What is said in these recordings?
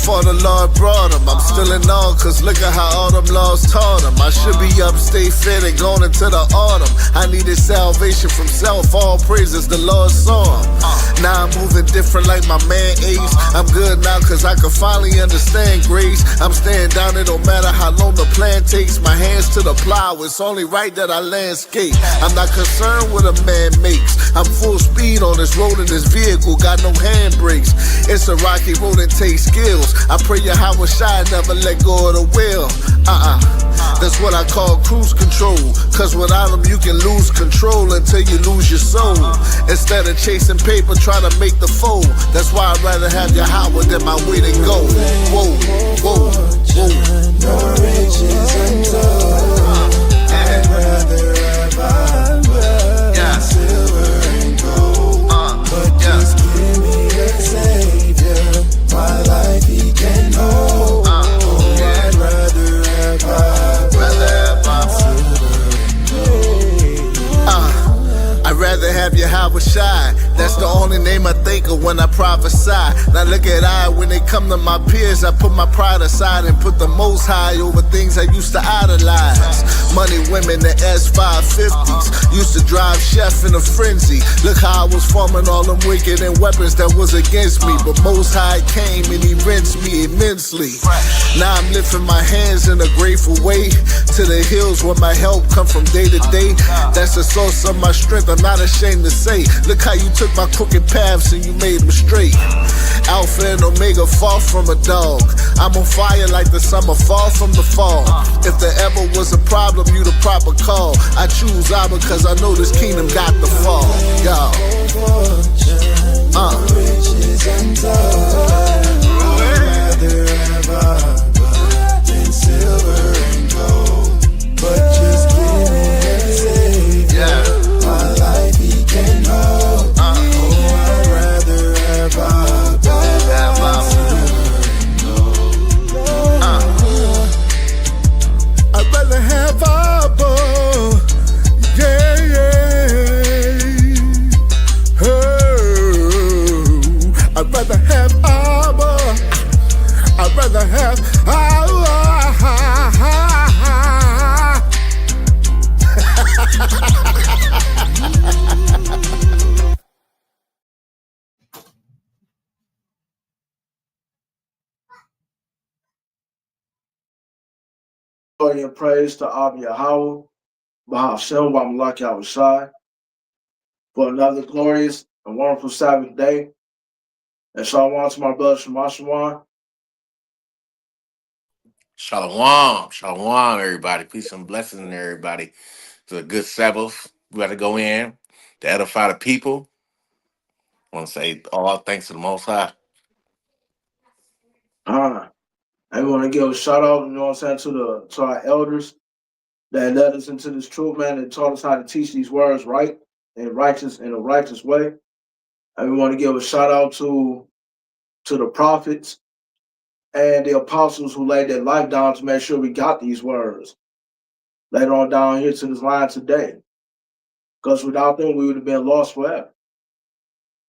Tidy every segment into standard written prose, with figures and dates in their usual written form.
before the Lord brought him. I'm still in awe, cause look at how all them laws taught him. I should be upstate fit and going into the autumn. I needed salvation from self, all praises the Lord saw him. Now I'm moving different like my man Ace. I'm good now cause I can finally understand grace. I'm staying down, it don't matter how long the plan takes. My hands to the plow, it's only right that I landscape. I'm not concerned what a man makes. I'm full speed on this road in this vehicle, got no handbrakes. It's a rocky road and takes skills. I pray Yahweh Shai never let go of the wheel. That's what I call cruise control. Cause without them you can lose control until you lose your soul. Instead of chasing paper, try to make the fold. That's why I'd rather have Yahweh than my way to go. Whoa, whoa, whoa. No riches untold. I'd rather have silver and gold. But just give me a Savior, my life he can hold. I'd rather have I'd rather have Yahweh Shai. That's the only name I think of when I prophesy. Now look at I, when they come to my peers, I put my pride aside and put the most high over things I used to idolize. Money, women, the S550s. Used to drive chef in a frenzy. Look how I was forming all them wicked and weapons that was against me. But most high came and he rinsed me immensely. Now I'm lifting my hands in a grateful way to the hills where my help come from day to day. That's the source of my strength, I'm not ashamed to say. Look how you took my crooked paths and you made them straight. Alpha and Omega, far from a dog. I'm on fire like the summer, far from the fall. If there ever was a problem, you the proper call. I choose Abba cause I know this kingdom got the fall. Y'all. riches untold. I'd rather have than silver and gold. But just give me a Savior, my life he can hold. I'd rather have silver and gold. I'd rather have Abba. Yeah, yeah. Oh, I'd rather have Abba. I'd rather have Abba. Glory and praise to Abba Yahweh, Bahashem, Bamalak Yahushai, for another glorious and wonderful Sabbath day. And shalom to my brother Shema. Shalom, shalom, everybody. Peace and blessings, everybody. It's a good Sabbath. We got to go in to edify the people. I want to say all thanks to the Most High. I want to give a shout out, you know what I'm saying, to our elders that led us into this truth, man, and taught us how to teach these words right and righteous in a righteous way. And we want to give a shout out to the prophets and the apostles who laid their life down to make sure we got these words later on down here to this line today. Because without them, we would have been lost forever.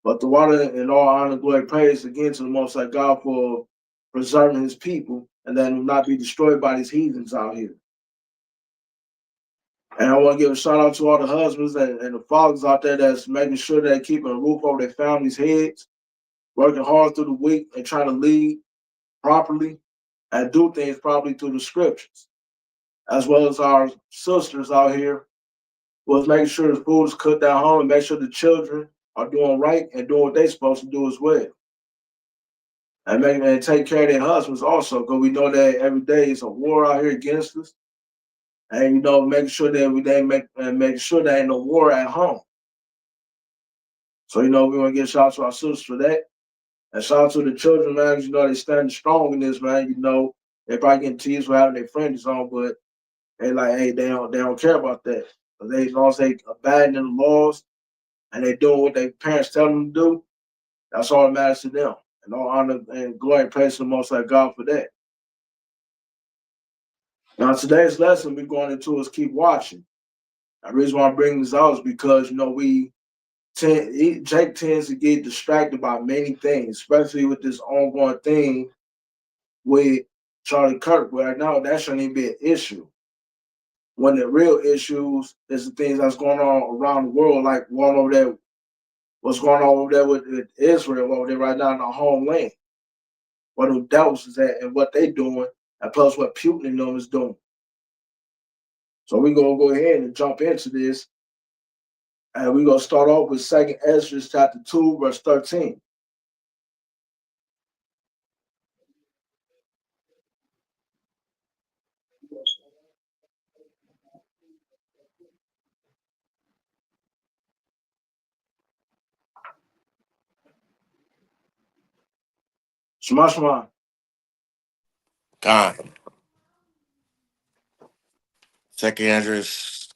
But the water and all honor, glory, praise again to the Most High God for preserving his people and letting them not be destroyed by these heathens out here. And I want to give a shout out to all the husbands and the fathers out there that's making sure they're keeping a roof over their families' heads, working hard through the week and trying to lead properly and do things properly through the scriptures, as well as our sisters out here was making sure the food is cooked at home and make sure the children are doing right and doing what they're supposed to do as well. And take care of their husbands also, because we know that every day is a war out here against us. And you know, making sure that making sure there ain't no war at home. So you know, we want to give shout out to our sisters for that. And shout out to the children, man. You know, they standing strong in this, man. You know, they probably getting teased for having their friends on, but they like, hey, they don't care about that. But they, as long as they abiding in the laws and they doing what their parents tell them to do, that's all that matters to them. And all honor and glory and praise to the Most High God for that. Now, today's lesson we're going into is keep watching. The reason why I bring this out is because, you know, Jake tends to get distracted by many things, especially with this ongoing thing with Charlie Kirk. Right now, that shouldn't even be an issue. When the real issues is the things that's going on around the world, like going over there, what's going on over there with Israel over there right now in our homeland, where the devils is at and what they doing, and plus what Putin and them is doing. So we're gonna go ahead and jump into this, and we're gonna start off with 2nd Ezra chapter 2, verse 13. Shema Shema. Con. 2nd Ezra's.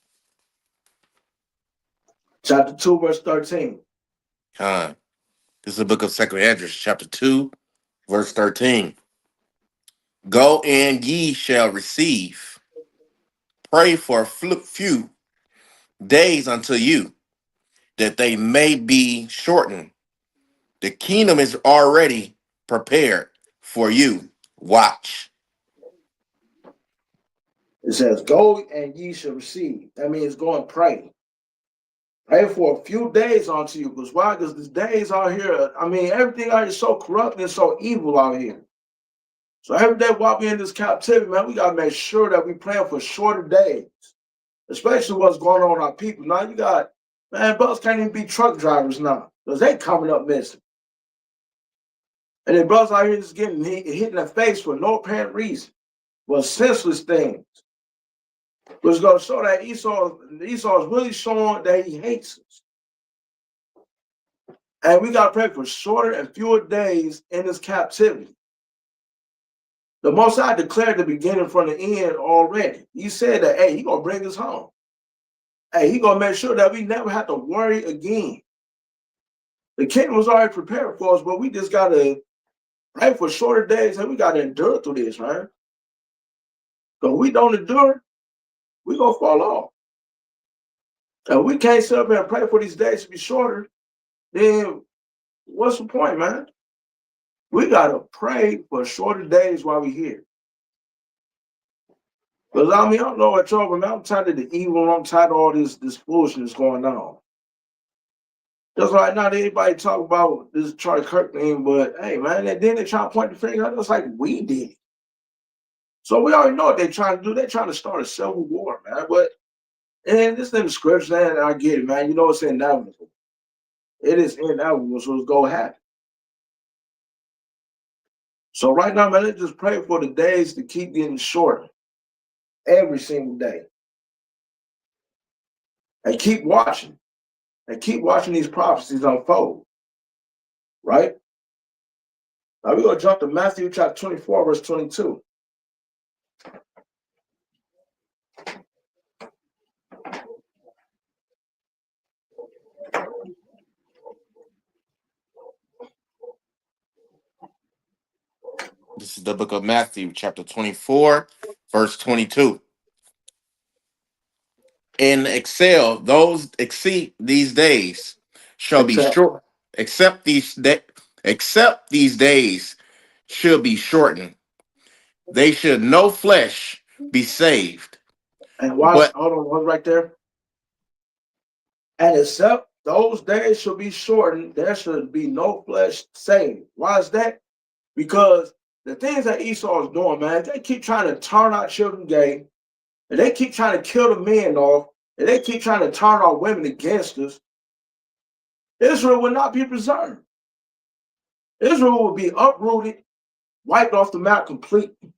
Chapter 2, verse 13. Con. This is the book of 2nd Ezra's, chapter 2, verse 13. Go and ye shall receive. Pray for few days unto you, that they may be shortened. The kingdom is already prepared for you. Watch. It says, go and ye shall receive. That means go and pray. Pray for a few days unto you. Because why? Because the days out here, I mean, everything out here is so corrupt and so evil out here. So every day while we're in this captivity, man, we got to make sure that we plan for shorter days, especially what's going on with our people. Now you got, man, brothers can't even be truck drivers now because they coming up missing. And then brothers out here just getting hit in the face for no apparent reason. Well, senseless things. Which is going to show that Esau is really showing that he hates us. And we got to pray for shorter and fewer days in this captivity. The Most High declared the beginning from the end already. He said that, hey, he's going to bring us home. Hey, he's going to make sure that we never have to worry again. The kingdom was already prepared for us, but we just got to pray for shorter days and we got to endure through this, man. Because we don't endure, we're going to fall off. And we can't sit up here and pray for these days to be shorter, then what's the point, man? We got to pray for shorter days while we're here. Because, I mean, I don't know what y'all, but I'm tired of the evil, I'm tired of all this foolishness going on. Just right now, everybody talk about this Charlie Kirk thing, but hey, man, and then they try to point the finger at us like we did it. So we already know what they're trying to do. They're trying to start a civil war, man. But, and this in the scripture, and I get it, man. You know it's inevitable. It is inevitable, so it's going to happen. So right now, man, let's just pray for the days to keep getting shorter every single day. And keep watching. And keep watching these prophecies unfold. Right? Now we're going to jump to Matthew chapter 24, verse 22. This is the book of Matthew, chapter 24, verse 22. And exceed these days shall be short. Except these days shall be shortened. They should no flesh be saved. And watch, hold on, right there. And except those days shall be shortened, there should be no flesh saved. Why is that? Because the things that Esau is doing, man, they keep trying to turn our children gay, and they keep trying to kill the men off, and they keep trying to turn our women against us. Israel will not be preserved. Israel will be uprooted, wiped off the map completely.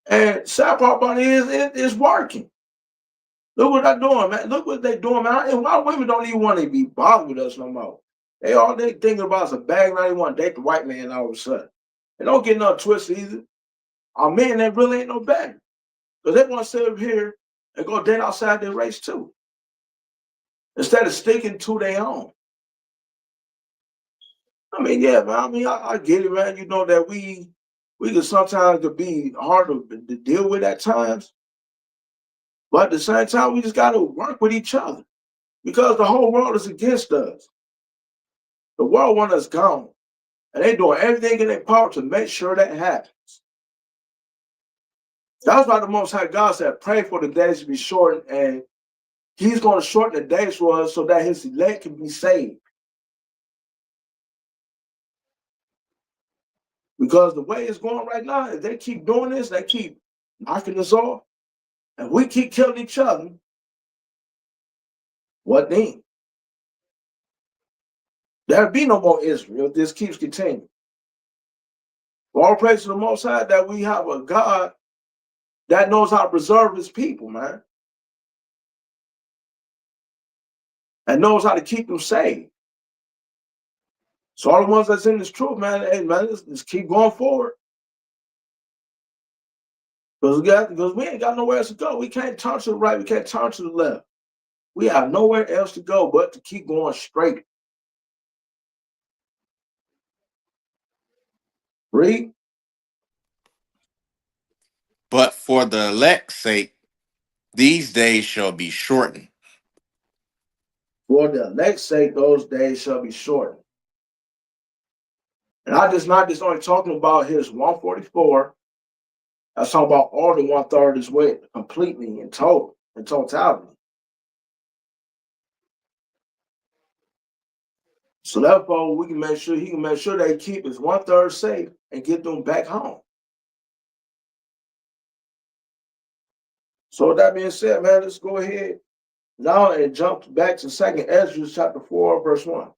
And sad part about it is it's working. Look what they're doing, man. Look what they're doing, man. And why women don't even want to be bothered with us no more. They thinking about is a bag, now they want to date the white man all of a sudden. And don't get no twist either. Our men, they really ain't no better. Because they want to sit up here and go date outside their race too. Instead of sticking to their own. I mean, yeah, man. I mean, I get it, man. You know that we can sometimes be hard to deal with at times. But at the same time, we just got to work with each other. Because the whole world is against us. The world wants us gone. And they doing everything in their power to make sure that happens. That's why the Most High God said, pray for the days to be shortened, and He's going to shorten the days for us so that His elect can be saved. Because the way it's going right now, if they keep doing this, they keep knocking us off, and we keep killing each other, what then? There'll be no more Israel if this keeps continuing. All praise to the Most High that we have a God that knows how to preserve His people, man. And knows how to keep them saved. So all the ones that's in this truth, man, hey, man, let's keep going forward. Because we ain't got nowhere else to go. We can't turn to the right. We can't turn to the left. We have nowhere else to go but to keep going straight. Read. But for the elect's sake, these days shall be shortened. For the elect's sake, those days shall be shortened. And I just not just only talking about his 144. That's talking about all the 1/3 is way completely in totality. So therefore, we can make sure he can make sure they keep his 1/3 safe and get them back home. So with that being said, man, let's go ahead now and jump back to 2nd Ezra chapter 4, verse 1.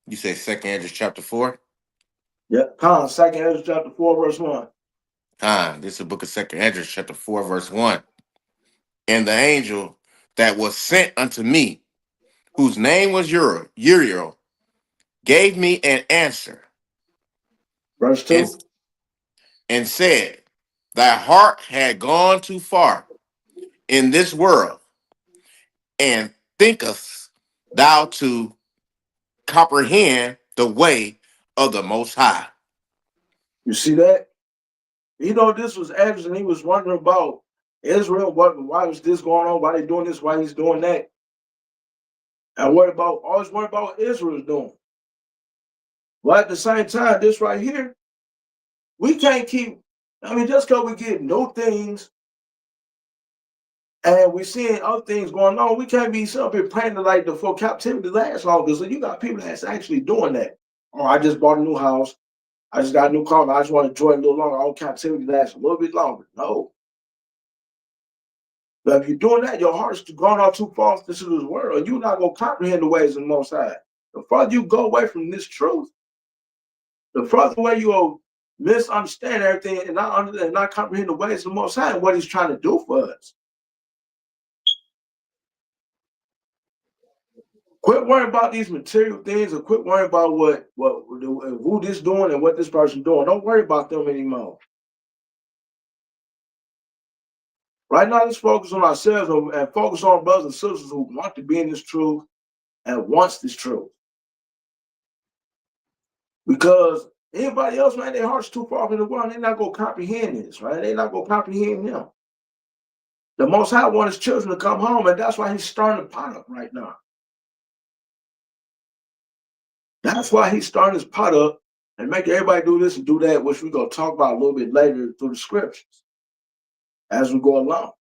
You say 2nd Ezra chapter 4? Yeah, 2nd Ezra chapter 4, verse 1. This is the book of 2nd Ezra chapter 4, verse 1. And the angel that was sent unto me, whose name was Uriel, gave me an answer. Verse 2. And said, thy heart had gone too far in this world, and thinkest thou to comprehend the way of the Most High. You see that? You know, this was Ezra, and he was wondering about Israel. Why was this going on? Why they doing this? Why he's doing that? And always worry about what Israel's doing. But at the same time, this right here, we can't keep, just because we get new things and we're seeing other things going on, we can't be up here praying like the full captivity lasts longer. So you got people that's actually doing that. Oh, I just bought a new house. I just got a new car. I just want to enjoy it a little longer. All captivity lasts a little bit longer. No. But if you're doing that, your heart's gone out too far into this world. You're not going to comprehend the ways of the Most High. The further you go away from this truth, the further away you will misunderstand everything and not comprehend the ways of the Most High and what He's trying to do for us. Quit worrying about these material things, or quit worrying about who this doing and what this person doing. Don't worry about them anymore. Right now, let's focus on ourselves and focus on brothers and sisters who want to be in this truth and wants this truth. Because anybody else, man, their heart's too far from the world. They're not going to comprehend this, right? They're not going to comprehend Him. The Most High wants His children to come home, and that's why He's starting the pot up right now. That's why He's starting His pot up and making everybody do this and do that, which we're going to talk about a little bit later through the scriptures as we go along.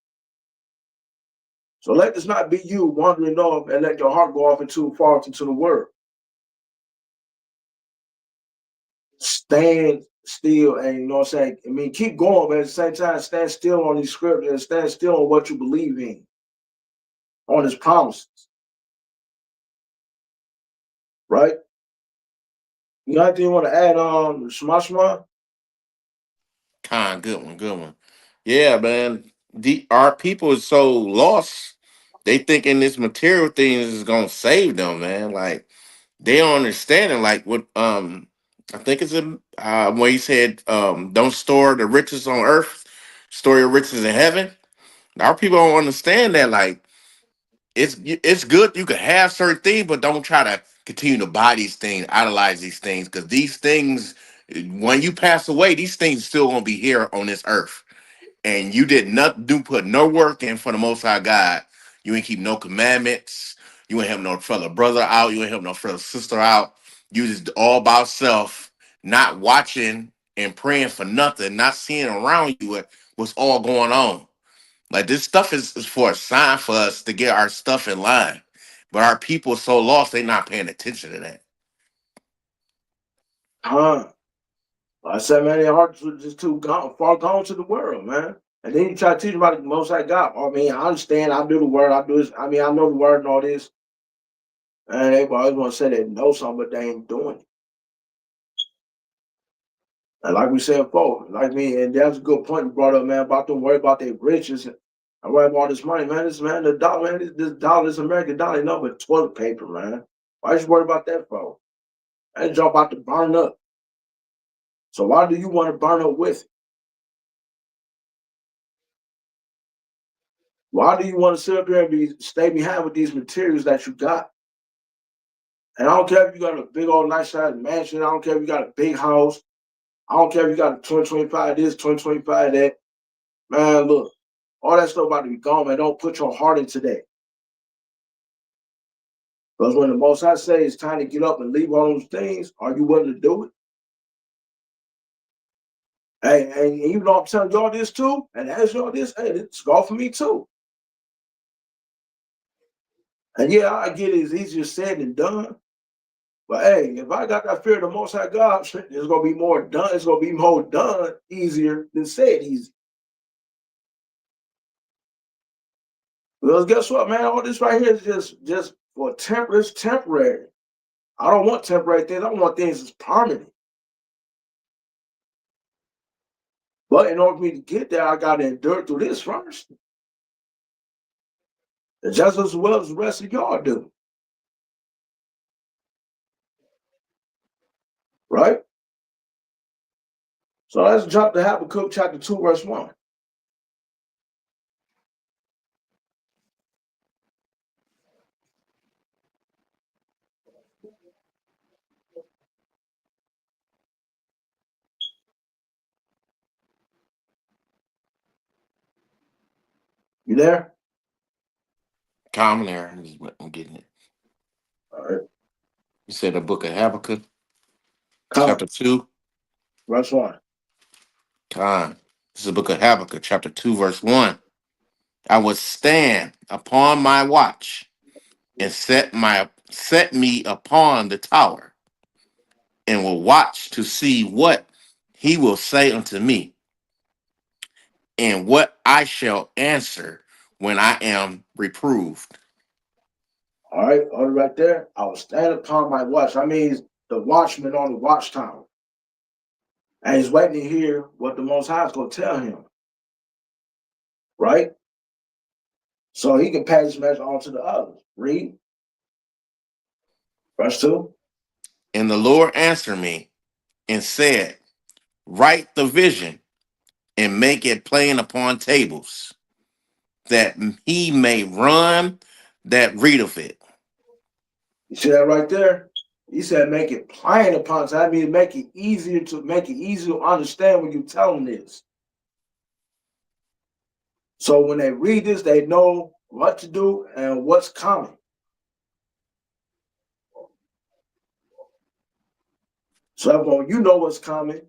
So let this not be you wandering off and let your heart go off far into the world. Stand still, and you know what I'm saying? Keep going, but at the same time, stand still on these scriptures and stand still on what you believe in, on His promises. Right? You got anything you want to add on, Shema Shema? Good one. Yeah, man. Our people is so lost. They thinking this material thing is gonna save them, man. Like they don't understand it. Like what I think it's when he said don't store the riches on earth, store your riches in heaven. Our people don't understand that. Like it's good you can have certain things, but don't try to continue to buy these things, idolize these things, because these things, when you pass away, these things still gonna be here on this earth. and you did not put no work in for the Most High God, you ain't keep no commandments. You ain't help no fellow brother out. You ain't help no fellow sister out. You just all about self, not watching and praying for nothing, not seeing around you what's all going on. Like this stuff is for a sign for us to get our stuff in line. But our people are so lost, they not paying attention to that. I said, man, their hearts were just too far gone to the world, man. And then you try to teach about the Most High God. I mean, I understand. I do the word. I do this. I mean, I know the word and all this. And they always want to say they know something, but they ain't doing it. And like we said before, like me, and that's a good point you brought up, man, about them worry about their riches and worry about all this money, man. The dollar, man, this dollar, this American dollar, ain't nothing but toilet paper, man. Why you worry about that for? That job about to burn up. So why do you want to burn up with it? Why do you want to sit up here and stay behind with these materials that you got? And I don't care if you got a big old nice size mansion. I don't care if you got a big house. I don't care if you got a 2025 this, 2025 that. Man, look, all that stuff about to be gone, man. Don't put your heart into that. Because when the Most High say it's time to get up and leave all those things, are you willing to do it? Hey, and even though I'm telling y'all this too, and as y'all this, hey, it's golf for me too. And yeah, I get it, it's easier said than done. But hey, if I got that fear of the Most High God, it's gonna be more done. It's gonna be more done easier than said easy. Because guess what, man? All this right here is just for temporary. I don't want temporary things. I want things that's permanent. But in order for me to get there, I got to endure through this first. And just as well as the rest of y'all do. Right? So let's jump to Habakkuk chapter 2, verse 1. You there? Common there. I'm getting it. All right. You said the book of Habakkuk, Come, chapter 2. verse 1. This is the book of Habakkuk, chapter 2, verse 1. I will stand upon my watch and set me upon the tower, and will watch to see what he will say unto me, and what I shall answer when I am reproved. All right there. I will stand upon my watch. I mean, the watchman on the watchtower. And he's waiting to hear what the Most High is going to tell him. Right? So he can pass his message on to the others. Read. Verse 2. And the Lord answered me and said, write the vision and make it plain upon tables, that he may run that readeth it. You see that right there? He said, make it plain upon. So that means make it easier to understand when you tell them this. So when they read this, they know what to do and what's coming. So when you know what's coming,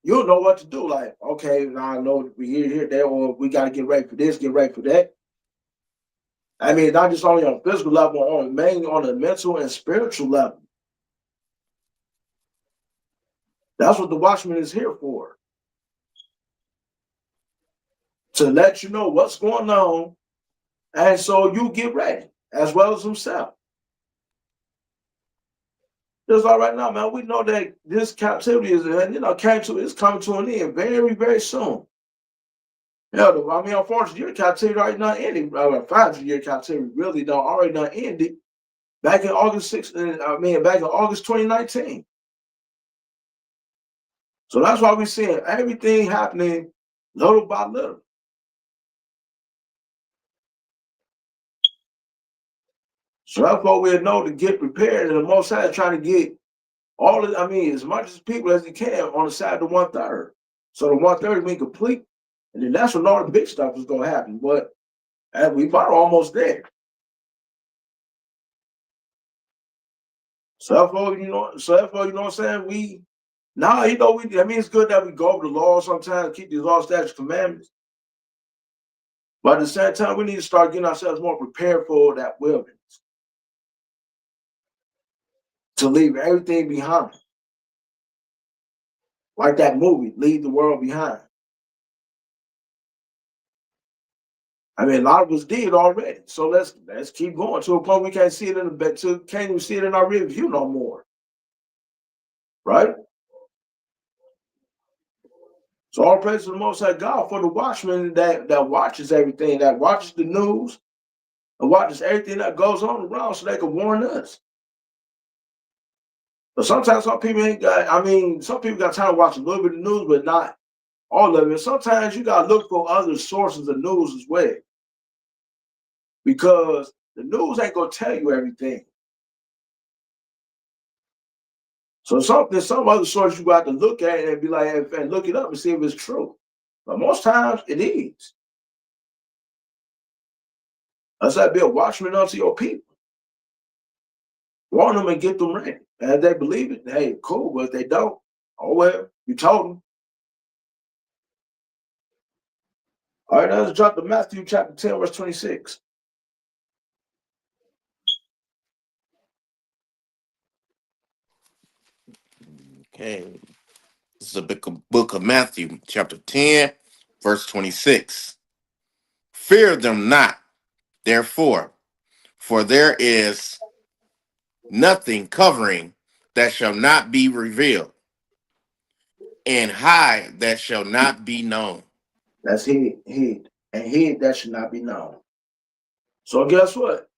you'll know what to do. Like, okay, now I know we here, there, or we got to get ready for this, get ready for that. I mean, not just only on physical level, mainly on the mental and spiritual level. That's what the watchman is here for. To let you know what's going on, and so you get ready, as well as himself. Just like right now, man, we know that this captivity is, coming to an end very, very soon. Yeah, I mean, unfortunately, your captivity already not ending. 5-year captivity really already done ended back in August 2019. So that's why we're seeing everything happening little by little. So that's what we know to get prepared, and the Most High is trying to get as much as people as he can on the side of the 1/3. So the 1/3 being complete, And then that's when all the big stuff is gonna happen. But we about almost there. So therefore, you know what I'm saying? I mean, it's good that we go over the law sometimes, keep these laws, statutes, commandments. But at the same time, we need to start getting ourselves more prepared for that wilderness. To leave everything behind. Like that movie, Leave the World Behind. I mean, a lot of us did already. So let's keep going to a point we can't see it in the bed, can't even see it in our rear view no more. Right? So all praise to the Most High God for the watchman that watches everything, that watches the news, and watches everything that goes on around so they can warn us. But sometimes some people some people got time to watch a little bit of news, but not all of it. Sometimes you gotta look for other sources of news as well. Because the news ain't gonna tell you everything. So some other source you got to look at and be like, and look it up and see if it's true. But most times it is. That's like be a watchman unto your people. Warn them and get them ready. And if they believe it, hey, cool. But if they don't, oh well, you told them. All right, now let's jump to Matthew chapter 10, verse 26. Okay. This is the book of Matthew, chapter 10, verse 26. Fear them not, therefore, for there is nothing covering that shall not be revealed, and hide that shall not be known. That's hid, and hid that should not be known. So guess what?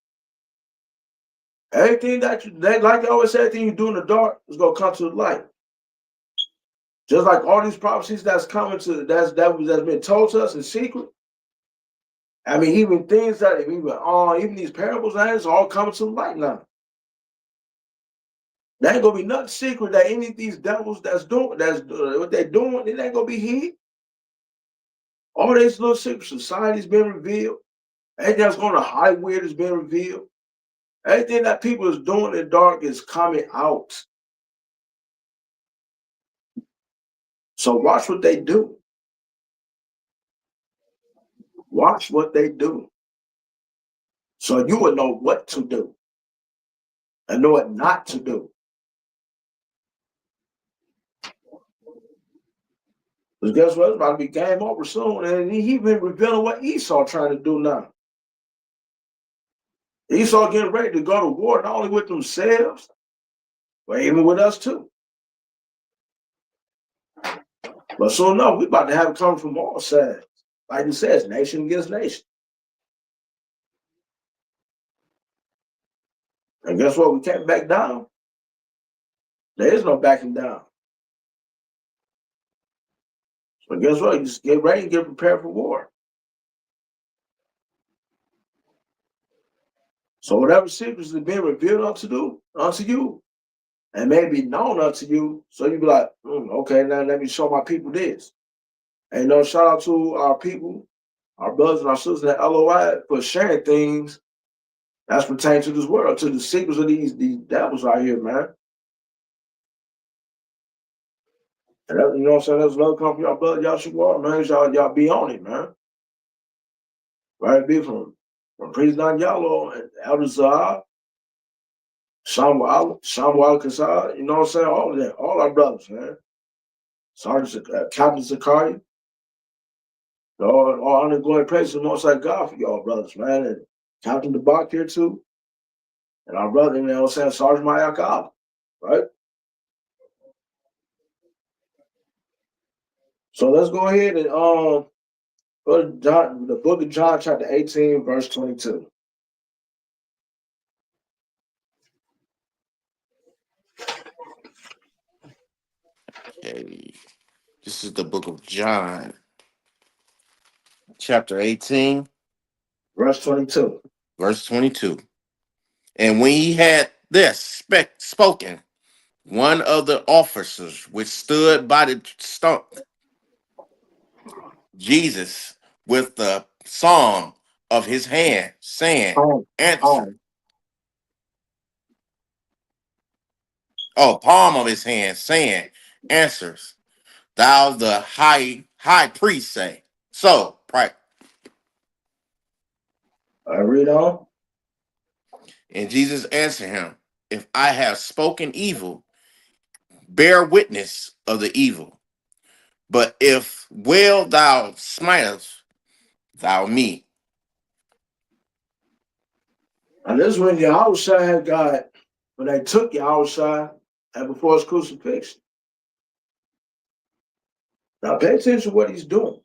Everything like I always say, everything you do in the dark is gonna come to the light. Just like all these prophecies that's been told to us in secret. I mean, even things that even these parables, it's all coming to the light now. There ain't gonna be nothing secret that any of these devils that's what they're doing. It ain't gonna be hid. All these little secret societies been revealed. Everything that's going to hide weird has been revealed. Everything that people is doing in the dark is coming out. So watch what they do. Watch what they do. So you will know what to do and know what not to do. Because guess what? It's about to be game over soon. And he been revealing what Esau trying to do now. Esau getting ready to go to war, not only with themselves, but even with us too. But soon enough, we about to have it coming from all sides. Like it says, nation against nation. And guess what? We can't back down. There is no backing down. So guess what? You just get ready and get prepared for war. So whatever secrets are being revealed unto you, and may be known unto you, so you be like, okay, now let me show my people this. And shout out to our people, our brothers and our sisters at LOI for sharing things that's pertaining to this world, to the secrets of these devils out here, man. And that, you know what I'm saying? That's another company, y'all brother, y'all should go out, man. Y'all be on it, man. Right? Be from Priest Don Yalo and Elder Zahar, Samuel Kassar, you know what I'm saying? All of them, all our brothers, man. Sergeant Captain Zakaria. All honor, glory, praise to the Most High God for y'all brothers, man. And Captain DeBach here too. And our brother, you know what I'm saying, Sergeant Mayakala, right? So let's go ahead and go to John, the book of John, chapter 18, verse 22. Okay. This is the book of John, chapter 18, Verse 22. verse 22. And when he had this spoken, one of the officers which stood by the stump Jesus with the palm of his hand, saying, Palm, answer. palm. Oh, palm of his hand, saying, answers. Thou the high priest say. So, right. I read on. And Jesus answered him, if I have spoken evil, bear witness of the evil. But if well thou smitest thou me. And this is when Yahushua had got, when they took Yahushua and before his crucifixion. Now pay attention to what he's doing.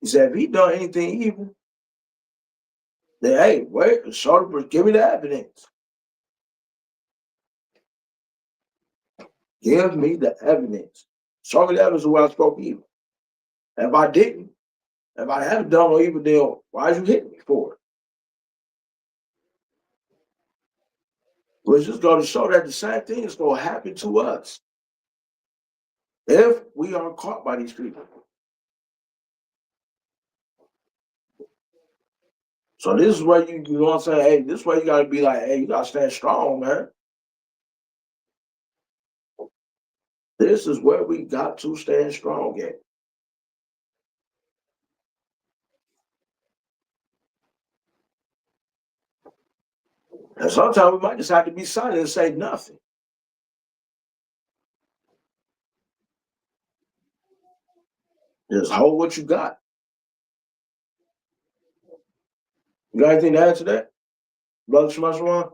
He said, if he done anything evil, then hey, wait, give me the evidence. Give me the evidence. Show me the evidence of what I spoke evil. If I didn't, if I haven't done no evil deal, why did you hit me for it? We're just going to show that the same thing is going to happen to us if we are caught by these people. So this is where you know what I'm saying? Hey, this is where you got to be like, hey, you got to stand strong, man. This is where we got to stand strong at. And sometimes we might just have to be silent and say nothing. Just hold what you got. You got anything to add to that, Brother Shemashwan?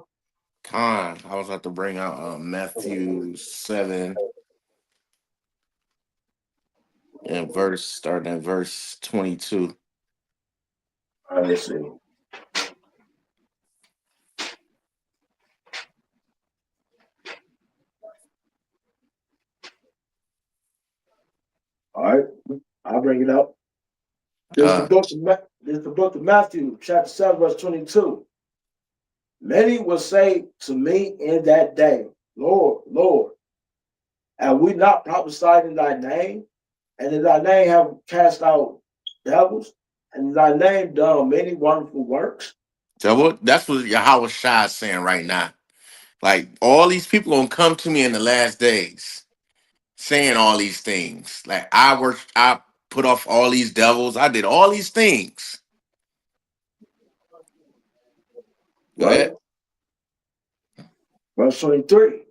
Con, I was about to bring out Matthew 7 and starting at verse 22. All right, let's see. All right, I'll bring it up. This is the book of Matthew, chapter 7, verse 22. Many will say to me in that day, Lord, Lord, have we not prophesied in thy name? And in thy name have cast out devils? And in thy name done many wonderful works? So that's what Yahweh Shai is saying right now. Like all these people gonna come to me in the last days, saying all these things. Like I put off all these devils, I did all these things. Go Right? ahead. Verse 23.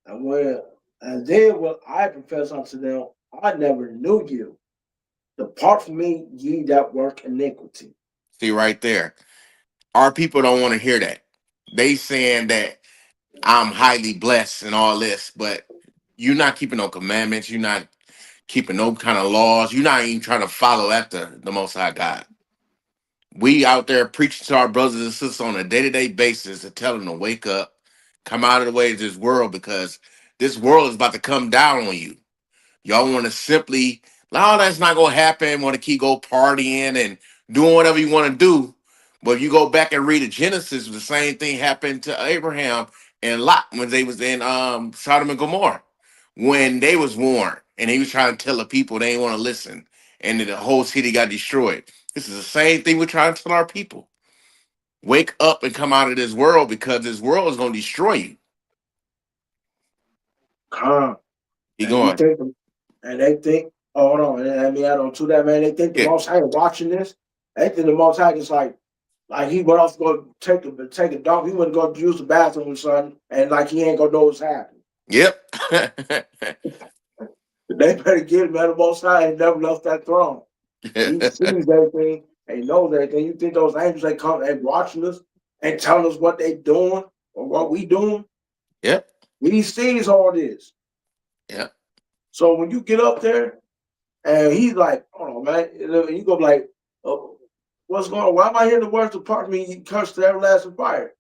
And then will I profess unto them, I never knew you. Depart from me, ye that work iniquity. See right there. Our people don't want to hear that. They saying that I'm highly blessed and all this, but you're not keeping no commandments. You're not keeping no kind of laws. You're not even trying to follow after the Most High God. We out there preaching to our brothers and sisters on a day-to-day basis to tell them to wake up, come out of the way of this world because this world is about to come down on you. Y'all want to simply, no, that's not going to happen. Want to keep go partying and doing whatever you want to do. But if you go back and read the Genesis, the same thing happened to Abraham and Lot when they was in Sodom and Gomorrah. When they was warned and he was trying to tell the people they didn't want to listen and then the whole city got destroyed. This is the same thing we're trying to tell our people. Wake up and come out of this world because this world is going to destroy you. Come. Keep And you going. think, and they think, oh, hold on, and let me add on to that, man. They think the Yeah. Most High watching this. They think the Most High is like he went off to go take a dump. He wouldn't go use the bathroom or something, and like he ain't gonna know what's happening. Yep. They better give him the Most High and never left that throne. He sees everything and knows everything. You think those angels they come and watching us and telling us what they doing or what we doing? Yep. He sees all this. Yep. So when you get up there and he's like, "Oh man," and you go like, oh, "What's going on? Why am I hearing the words depart me? He cursed to everlasting fire."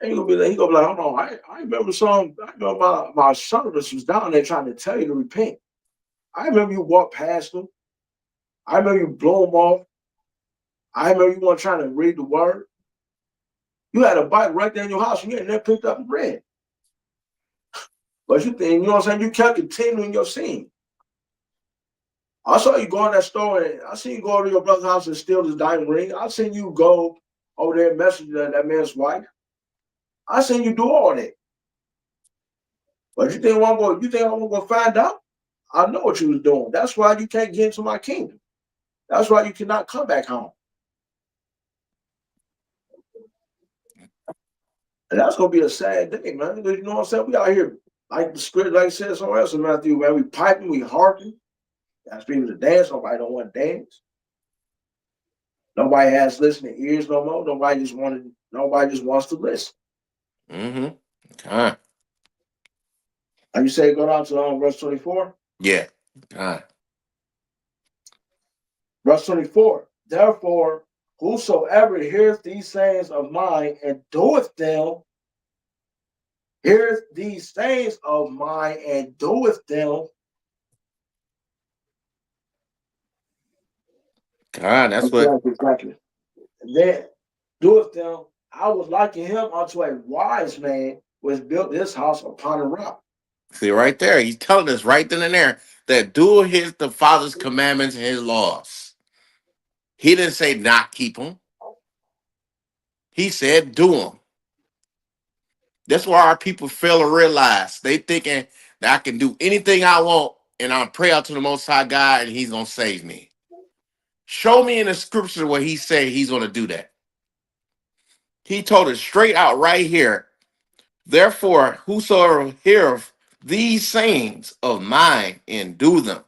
And he gonna be like, "Hold on, I remember some. I remember my servants was down there trying to tell you to repent. I remember you walked past them. I remember you blow them off. I remember you weren't trying to read the word. You had a bike right there in your house. You ain't never picked up and read. But you think, you know what I'm saying? You kept continuing your sin. I saw you go in that store and I seen you go to your brother's house and steal his diamond ring. I seen you go over there and message that man's wife. I seen you do all that. But you think I'm gonna find out? I know what you was doing. That's why you can't get into my kingdom. That's why you cannot come back home. And that's gonna be a sad day, man. Because you know what I'm saying? We out here, like the script, like I said somewhere else in Matthew, man. We piping, we harping. That's people to dance. Nobody don't want to dance. Nobody has listening ears no more. Nobody just wants to listen. Mm-hmm. Okay. And you say go down to verse 24? Yeah. Okay. Verse 24. Therefore, whosoever heareth these sayings of mine and doeth them, heareth these sayings of mine and doeth them. God, that's what. Exactly. Then doeth them. I was liking him unto a wise man which built this house upon a rock. See right there, he's telling us right then and there that do the Father's commandments and his laws. He didn't say not keep them. He said do them. That's why our people fail to realize. They thinking that I can do anything I want and I'll pray out to the Most High God and he's going to save me. Show me in the scripture where he said he's going to do that. He told us straight out right here. Therefore, whosoever heareth these sayings of mine and do them.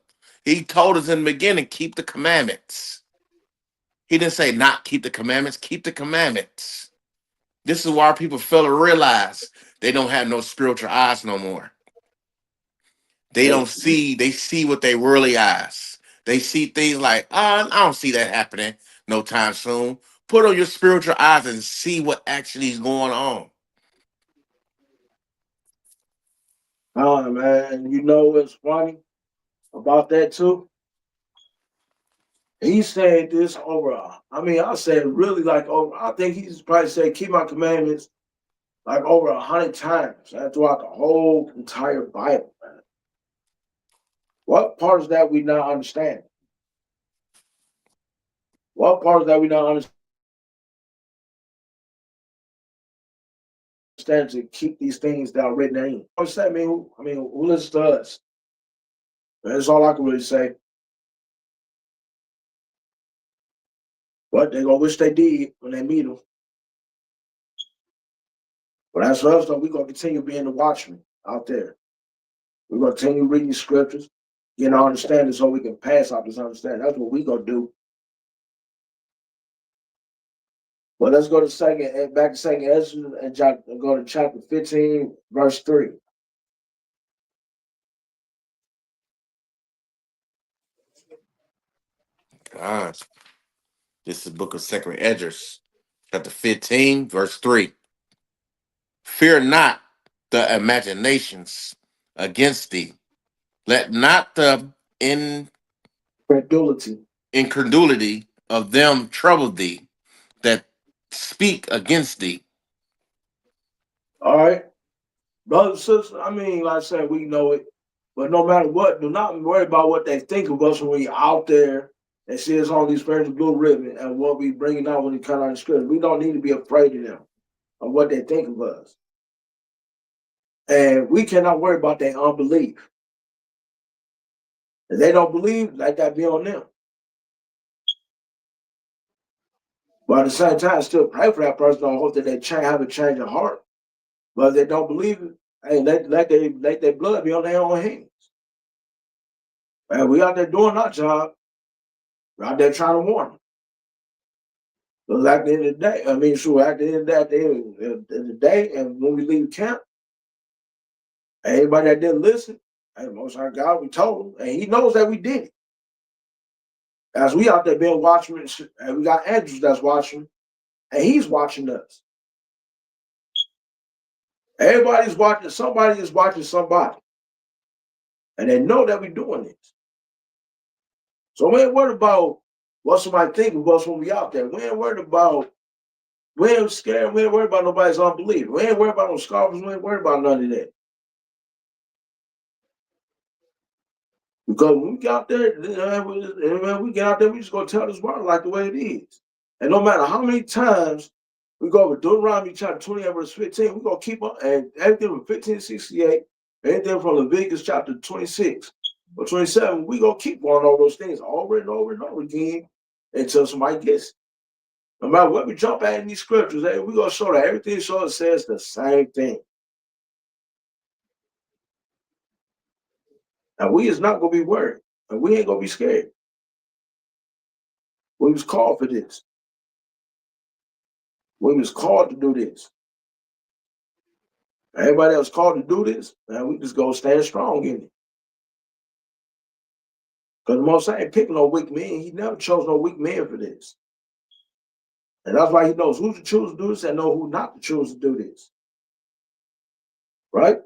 He told us in the beginning, keep the commandments. He didn't say not keep the commandments, keep the commandments. This is why people fail to realize they don't have no spiritual eyes no more. They don't see, they see what they really eyes. They see things like, I don't see that happening no time soon. Put on your spiritual eyes and see what actually is going on. Oh man, you know what's funny about that too? He said this over, I said really like over, I think he's probably said keep my commandments like over 100 times throughout the whole entire Bible, man. What part is that we not understand? What part is that we not understand to keep these things that are written in? What's that mean? Who listens to us? That's all I can really say. But they're gonna wish they did when they meet them. But as for us, though, we're gonna continue being the watchmen out there. We're gonna continue reading scriptures, getting our understanding so we can pass out this understanding. That's what we're gonna do. But let's go to back to second Ezra and go to chapter 15, verse 3. Gosh. This is the book of Second Esdras, chapter 15, verse 3. Fear not the imaginations against thee. Let not the incredulity of them trouble thee that speak against thee. All right. Brothers and sisters, like I said, we know it. But no matter what, do not worry about what they think of us when we out there and see us on these spiritual blue ribbon and what we bringing out when we come out of scripture. We don't need to be afraid of them, of what they think of us. And we cannot worry about their unbelief. If they don't believe, let that be on them. But at the same time, still pray for that person. Don't hope that they have a change of heart. But if they don't believe it, hey, let their blood be on their own hands. And we out there doing our job. We're out there trying to warn them. Because at the end of the day, at the end of the day, and when we leave camp, everybody that didn't listen, hey, Most High God, we told him, and he knows that we did it. As we out there being watchmen, and we got Andrews that's watching, and he's watching us. Everybody's watching, somebody is watching somebody. And they know that we're doing this. So we ain't worried about what somebody think of us when we out there. We ain't scared, we ain't worried about nobody's unbelief. We ain't worried about no scoffers, we ain't worried about none of that. Because when we get out there, we get out there, we just gonna tell this world like the way it is. And no matter how many times we go over Deuteronomy chapter 20 verse 15, we're gonna keep on and everything from 1568, anything from Leviticus chapter 26 or 27, we gonna keep going over those things over and over and over again until somebody gets it. No matter what we jump at in these scriptures, hey, we're gonna show that everything says the same thing. And we is not gonna be worried, and we ain't gonna be scared. We was called for this. We was called to do this. Everybody else called to do this, man, we just go stand strong in it. Because the Most High ain't picking no weak men. He never chose no weak men for this. And that's why he knows who to choose to do this and know who not to choose to do this. Right?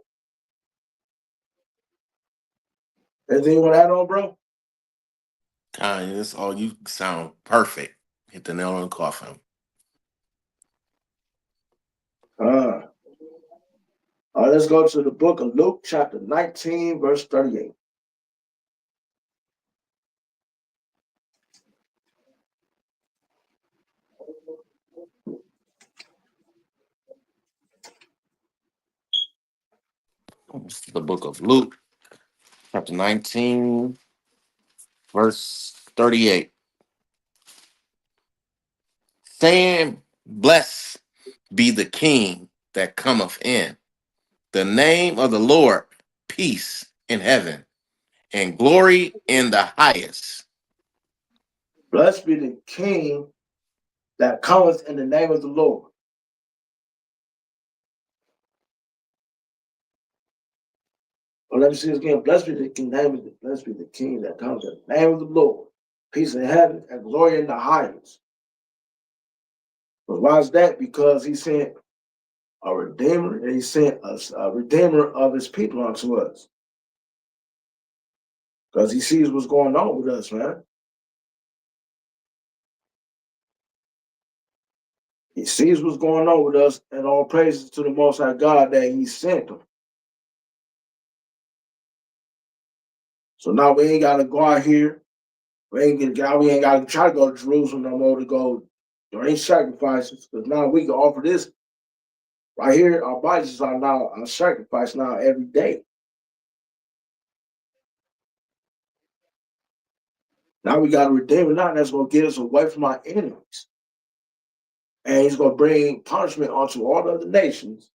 Anything you want to add on, bro? Kanye, that's all. You sound perfect. Hit the nail on the coffin. All right, let's go to the book of Luke, chapter 19, verse 38. It's the book of Luke, chapter 19, verse 38. Saying, blessed be the King that cometh in the name of the Lord, peace in heaven and glory in the highest. Blessed be the King that cometh in the name of the Lord. Well, let me see this again. Blessed be the King, blessed be the King that comes in the name of the Lord. Peace in heaven and glory in the highest. But why is that? Because he sent a redeemer, and he sent us a redeemer of his people unto us. Because he sees what's going on with us, man. He sees what's going on with us, and all praises to the Most High God that he sent them. So now we ain't got to go out here. We ain't got to try to go to Jerusalem no more to go. There ain't sacrifices, because now we can offer this right here. Our bodies are now a sacrifice now every day. Now we got a redeemer now that's going to get us away from our enemies. And he's going to bring punishment onto all the other nations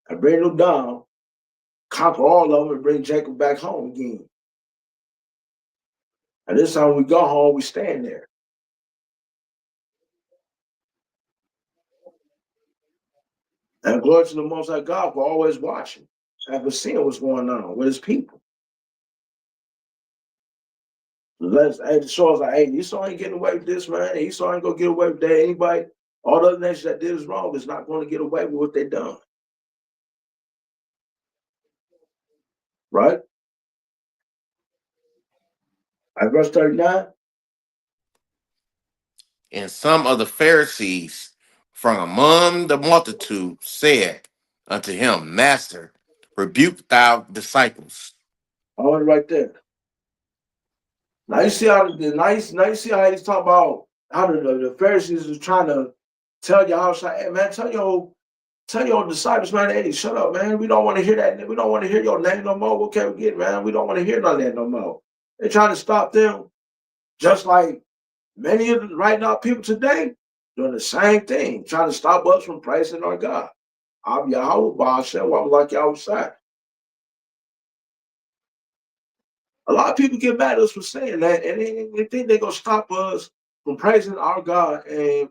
and bring them down, conquer all of them, and bring Jacob back home again. And this time we go home, we stand there. And glory to the Most High God for always watching and for seeing what's going on with his people. It shows like, hey, Esau ain't getting away with this, man. Esau ain't gonna get away with that. Anybody, all the other nations that did is wrong is not going to get away with what they done. Right? At verse 39. And some of the Pharisees from among the multitude said unto him, Master, rebuke thou disciples. All right there. Now you see how he's talking about how the Pharisees is trying to tell you how, hey man, tell your disciples, man, hey, shut up, man. We don't want to hear that. We don't want to hear your name no more. What can we get, man? We don't want to hear none of that no more. They're trying to stop them, just like many of the right now people today doing the same thing, trying to stop us from praising our God. I'm Yahweh, Ba'ashem, I'm like Yahweh side. A lot of people get mad at us for saying that, and they think they're going to stop us from praising our God and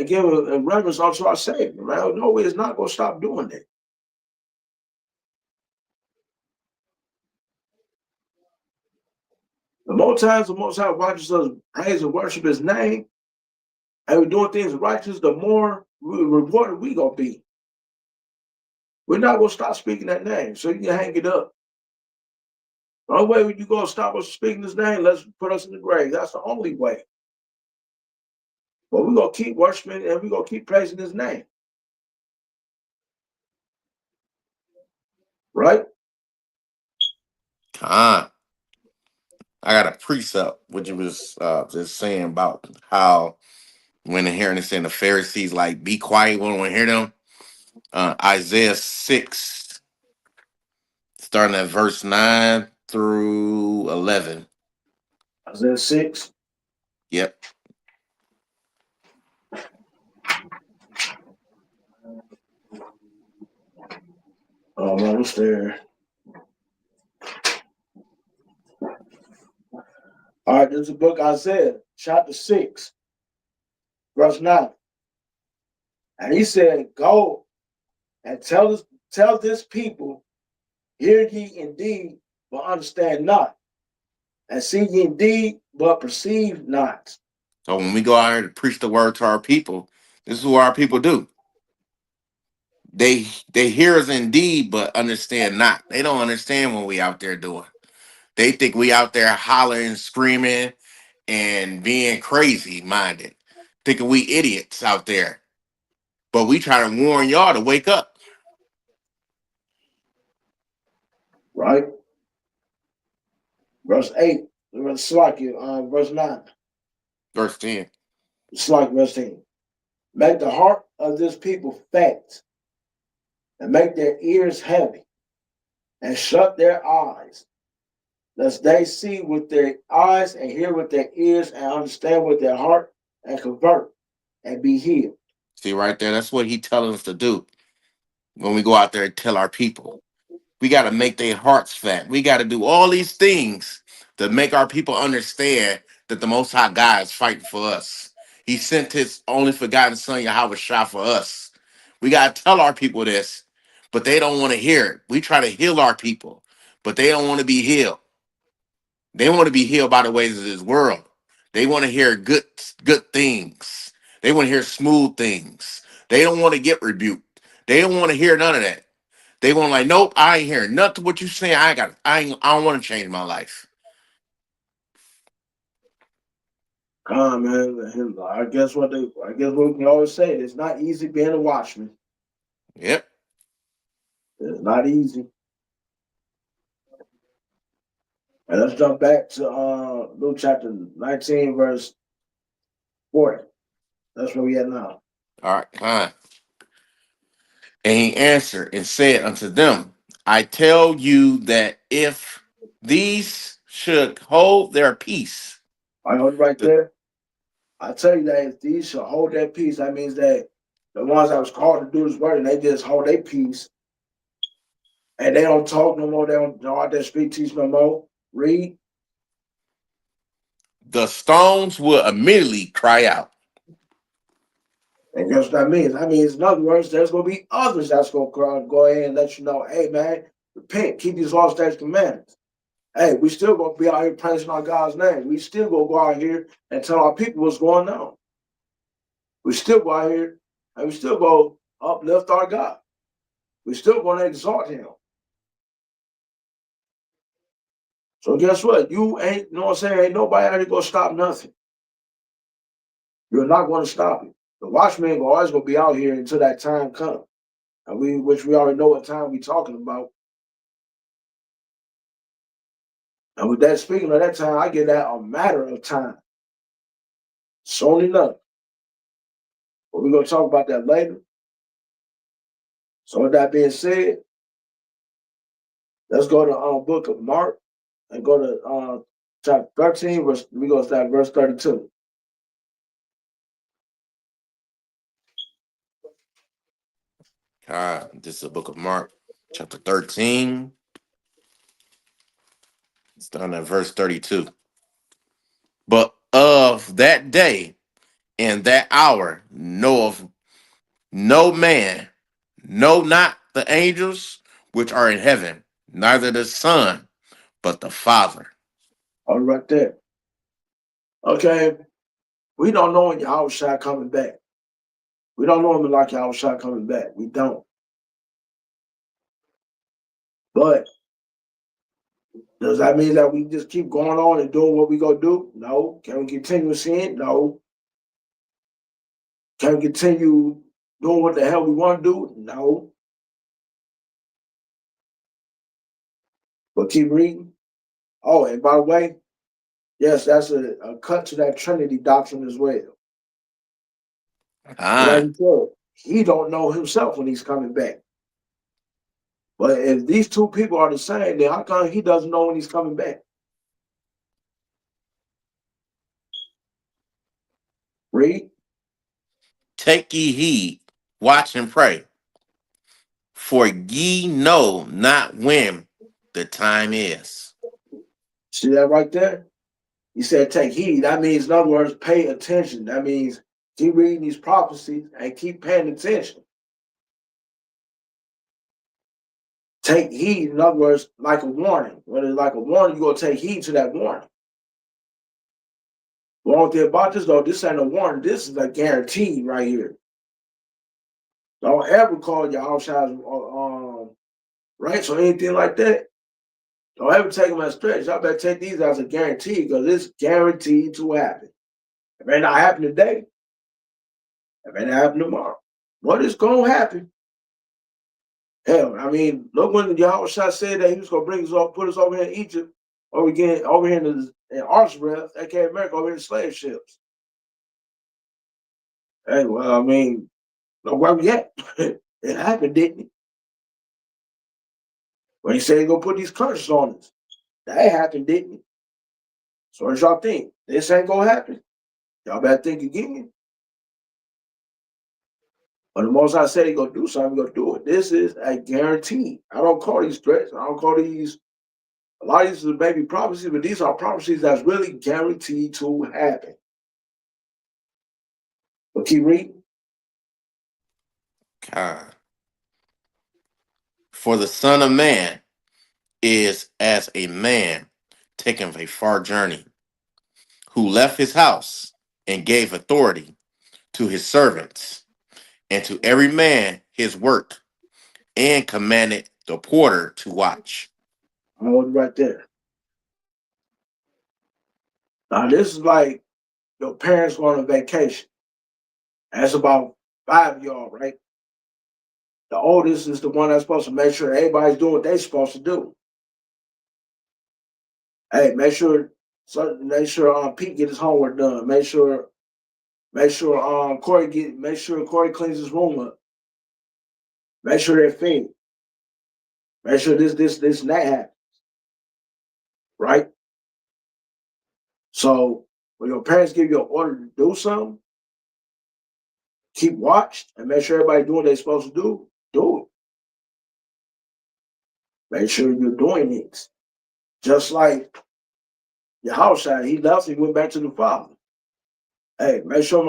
giving reverence unto our Savior. Man, no, it's not going to stop doing that. The more times the Most High watches us praise and worship his name, and we're doing things righteous, the more rewarded we going to be. We're not going to stop speaking that name, so you can hang it up. The only way you going to stop us speaking his name, let's put us in the grave. That's the only way. But we're going to keep worshiping and we're going to keep praising his name. Right? I got a precept, which you was just saying about how when hearing it saying the Pharisees like be quiet, we don't want to hear them. Isaiah 6, starting at verse 9 through 11. Isaiah 6. Yep. Almost there. All right, this is the book Isaiah, chapter 6, verse 9. And he said, go and tell this people, hear ye indeed, but understand not, and see ye indeed, but perceive not. So when we go out here to preach the word to our people, this is what our people do. They hear us indeed, but understand not. They don't understand what we out there doing. They think we out there hollering, screaming, and being crazy minded, thinking we idiots out there. But we try to warn y'all to wake up. Right? Verse 8, verse 9, Verse 10. verse 10. Make the heart of this people fat, and make their ears heavy, and shut their eyes, lest they see with their eyes and hear with their ears and understand with their heart and convert and be healed. See right there, that's what he telling us to do when we go out there and tell our people. We got to make their hearts fat. We got to do all these things to make our people understand that the Most High God is fighting for us. He sent his only forgotten son, Yahweh Shah, for us. We got to tell our people this, but they don't want to hear it. We try to heal our people, but they don't want to be healed. They want to be healed by the ways of this world. They want to hear good things. They want to hear smooth things. They don't want to get rebuked. They don't want to hear none of that. They want like, nope, I ain't hearing nothing what you saying. I don't want to change my life. Come on, man. I guess what we can always say, it's not easy being a watchman. Yep. It's not easy. And let's jump back to Luke chapter 19, verse 40. That's where we at now. All right, fine. And he answered and said unto them, I tell you that if these should hold their peace, I hold right the, there. I tell you that if these shall hold their peace, that means that the ones that was called to do this work and they just hold their peace and they don't talk no more, they don't out there speak, teach no more, read. the stones will immediately cry out. And guess what that means? That means, in other words, there's going to be others that's going to go ahead and let you know, hey, man, repent, keep these laws, statutes, commandments. Hey, we still going to be out here praising our God's name. We still going to go out here and tell our people what's going on. We still go out here and we still go uplift our God. We still going to exalt him. So guess what? You ain't, you know what I'm saying? Ain't nobody out here going to stop nothing. You're not going to stop it. The watchman is always going to be out here until that time comes. And which we already know what time we're talking about. And with that, speaking of that time, I get that a matter of time. Soon enough. But we're going to talk about that later. So with that being said, let's go to book of Mark and go to chapter 13, we're going to start at verse 32. This is the book of Mark, chapter 13. It's down at verse 32. But of that day and that hour knoweth no man, no, not the angels which are in heaven, neither the Son, but the Father. All right there. Okay. We don't know when Yahweh coming back. We don't know him like Yahweh coming back. We don't. But does that mean that we just keep going on and doing what we gonna do? No. Can we continue sin? No. Can we continue doing what the hell we want to do? No. But keep reading. Oh, and by the way, Yes, that's a cut to that Trinity doctrine as well. Like Ah, you said, he don't know himself when he's coming back. But if these two people are the same, then how come he doesn't know when he's coming back? Read. take ye heed, watch and pray, for ye know not when the time is. See that right there? He said, take heed. That means, in other words, pay attention. That means keep reading these prophecies and keep paying attention. Take heed, in other words, like a warning. When it's like a warning, you're going to take heed to that warning. One thing about this, though, this ain't a warning. This is a guarantee right here. Don't ever call your outside ranks or anything like that. Don't ever take them as stretch. I better take these as a guarantee because it's guaranteed to happen. It may not happen today. It may not happen tomorrow. What is going to happen? Hell, I mean, look when Yahushua said that he was going to bring us up, put us over here in Egypt, over here in Arsareth, aka America, over here in slave ships. Hey, well, I mean, look where we at. It happened, didn't it? When he said he's going to put these curses on us, that happened, didn't it? So what y'all think? This ain't going to happen? Y'all better think again. But the most I said he gonna do something, he gonna do it. This is a guarantee. I don't call these threats. I don't call these. A lot of these are maybe prophecies, but these are prophecies that's really guaranteed to happen. But keep reading. God. For the Son of Man is as a man taking a far journey, who left his house and gave authority to his servants and to every man his work, and commanded the porter to watch. I'm hold it right there. Now this is like your parents going on vacation. That's about 5 of y'all, right? The oldest is the one that's supposed to make sure everybody's doing what they're supposed to do. Hey, make sure Pete get his homework done. Make sure Corey cleans his room up. Make sure they're fed. Make sure this, and that happens. Right? So when your parents give you an order to do something, keep watch and make sure everybody doing what they're supposed to do it. Make sure you're doing it. Just like your house side, he left, he went back to the Father. Hey, make sure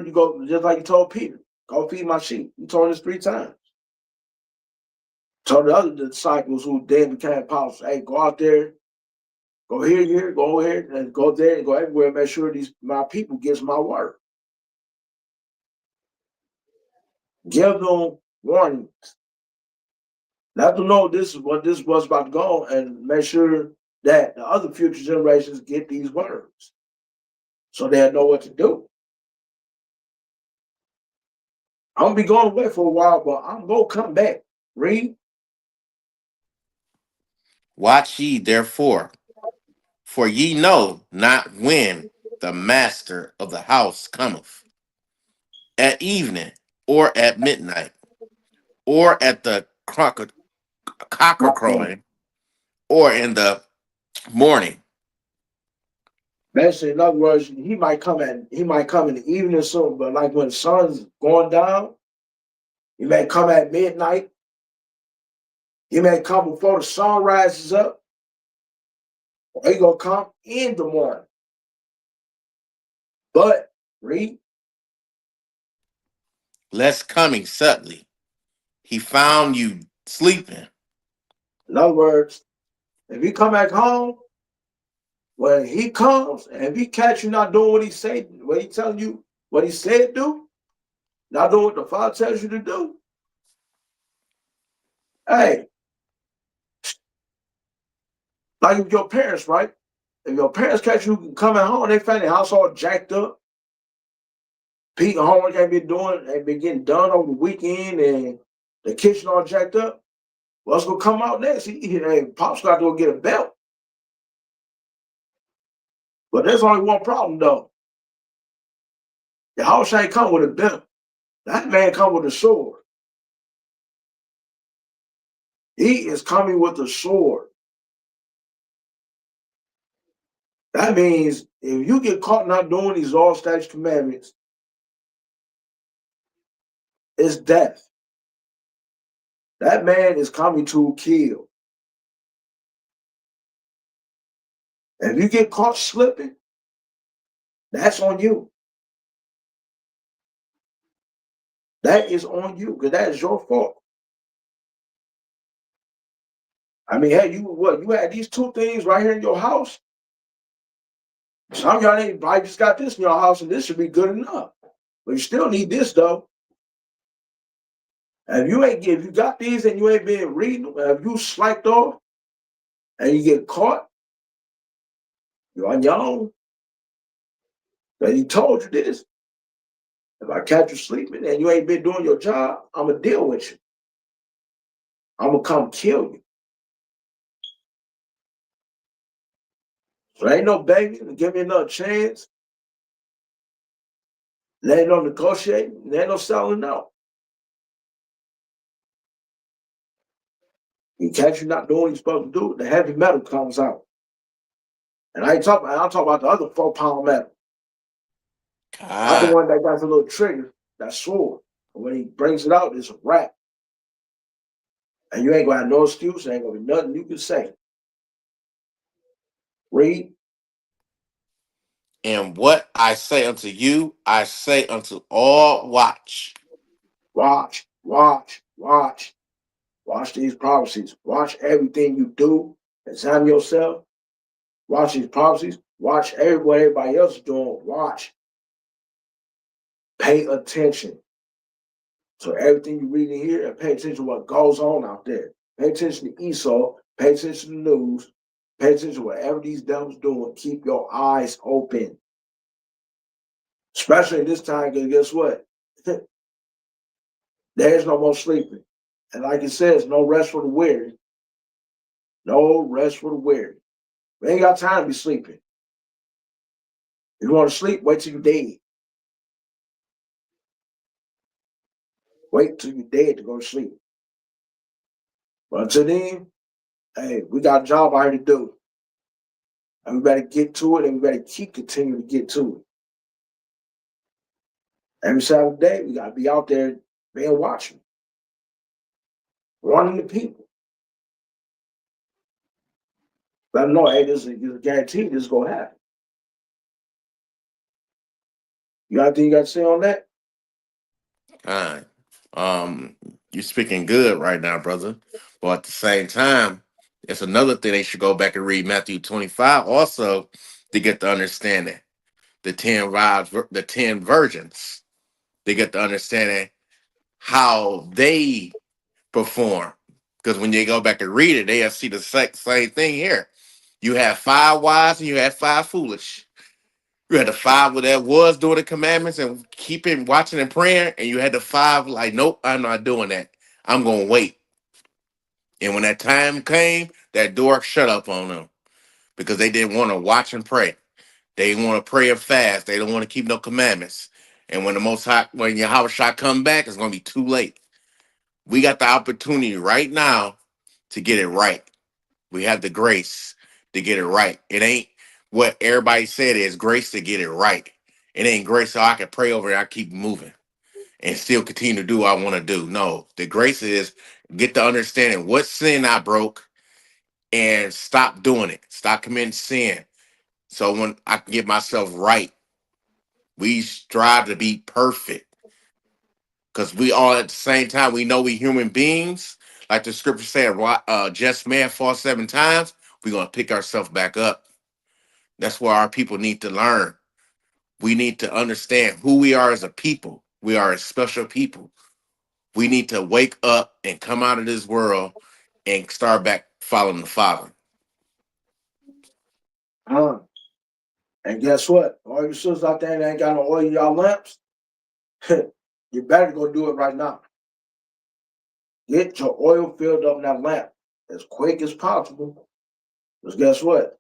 you go, just like you told Peter, go feed my sheep. You told us 3 times. Told the other disciples who then became apostles, hey, go out there, go here, go here, and go there and go everywhere and make sure my people gets my word. Give them warnings. Let them know this is what this was about to go, and make sure that the other future generations get these words so they'll know what to do. I'm gonna be going away for a while, but I'm gonna come back. Read. Watch ye therefore, for ye know not when the master of the house cometh, at evening, or at midnight, or at the cock a crowing, or in the morning. Basically, in other words, he might come in the evening soon, but like when the sun's going down, he may come at midnight. He may come before the sun rises up, or he gonna come in the morning. But read. Lest coming suddenly, he found you sleeping. In other words, if he come back home, when he comes and if he catch you not doing what he said, what he telling you, what he said do, not doing what the Father tells you to do, hey, like with your parents, right? If your parents catch you coming home, they find the house all jacked up. Pete homework ain't been getting done over the weekend, and the kitchen all jacked up. What's gonna come out next? Hey, Pop's got to go get a belt. But there's only one problem though. The house ain't come with a belt. That man come with a sword. He is coming with a sword. That means if you get caught not doing these law, statutes, commandments, it's death. That man is coming to kill. If you get caught slipping, that's on you. That is on you, because that is your fault. I mean, hey, you had these two things right here in your house. Some of y'all ain't probably just got this in your house, and this should be good enough. But you still need this though. And if you got these and you ain't been reading, if you slacked off and you get caught, you're on your own. But he told you this. If I catch you sleeping and you ain't been doing your job, I'm gonna deal with you. I'm gonna come kill you. So ain't no begging, give me another chance. There ain't no negotiating, there ain't no selling out. You catch you not doing what you're supposed to do, the heavy metal comes out. And I'm talking about the other 4-pound metal. Not the one that got the little trigger, that sword. And when he brings it out, it's a wrap. And you ain't gonna have no excuse, there ain't gonna be nothing you can say. Read. And what I say unto you, I say unto all, watch. Watch, watch, watch. Watch these prophecies. Watch everything you do. Examine yourself. Watch these prophecies. Watch what everybody else is doing. Watch. Pay attention to everything you read in here and pay attention to what goes on out there. Pay attention to Esau. Pay attention to the news. Pay attention to whatever these devils doing. Keep your eyes open. Especially this time, because guess what? There's no more sleeping. And like it says, no rest for the weary. No rest for the weary. We ain't got time to be sleeping. If you want to sleep, wait till you're dead. Wait till you're dead to go to sleep. But until then, hey, we got a job out here to do. And we better get to it, and we better keep continuing to get to it. Every Saturday day, we got to be out there being watching. Warning the people. Let them know, hey, this is a guarantee this is going to happen. You got anything you got to say on that? All right. You're speaking good right now, brother. But at the same time, it's another thing they should go back and read Matthew 25 also to get the understanding. The 10 virgins. They get the understanding how they perform. Because when they go back and read it, they'll see the same thing here. You have 5 wise and you had 5 foolish. You had the 5 that was doing the commandments and keeping watching and praying, and you had the 5 like, nope, I'm not doing that. I'm gonna wait. And when that time came, that door shut up on them because they didn't want to watch and pray. They didn't want to pray and fast. They don't want to keep no commandments. And when when Yahweh Shah come back, it's gonna be too late. We got the opportunity right now to get it right. We have the grace to get it right. It ain't what everybody said is grace to get it right. It ain't grace so I can pray over it. I keep moving and still continue to do what I want to do. No, the grace is get the understanding what sin I broke and stop doing it. Stop committing sin. So when I can get myself right, we strive to be perfect. Because we all at the same time, we know we human beings. Like the scripture said, just man fall 7 times. We're going to pick ourselves back up. That's where our people need to learn. We need to understand who we are as a people. We are a special people. We need to wake up and come out of this world and start back following the Father. And guess what? All you sisters out there that ain't got no oil in y'all lamps, you better go do it right now. Get your oil filled up in that lamp as quick as possible. Because guess what?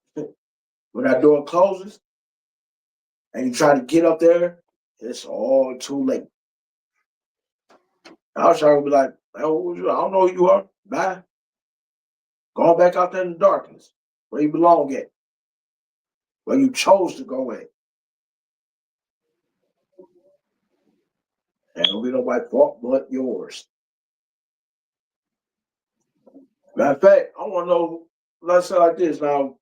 When that door closes, and you try to get up there, it's all too late. I was trying to be like, oh, I don't know who you are. Bye. Going back out there in the darkness where you belong at, where you chose to go at. And it'll be nobody's fault but yours. Matter of fact, I want to know, let's say like this. Now,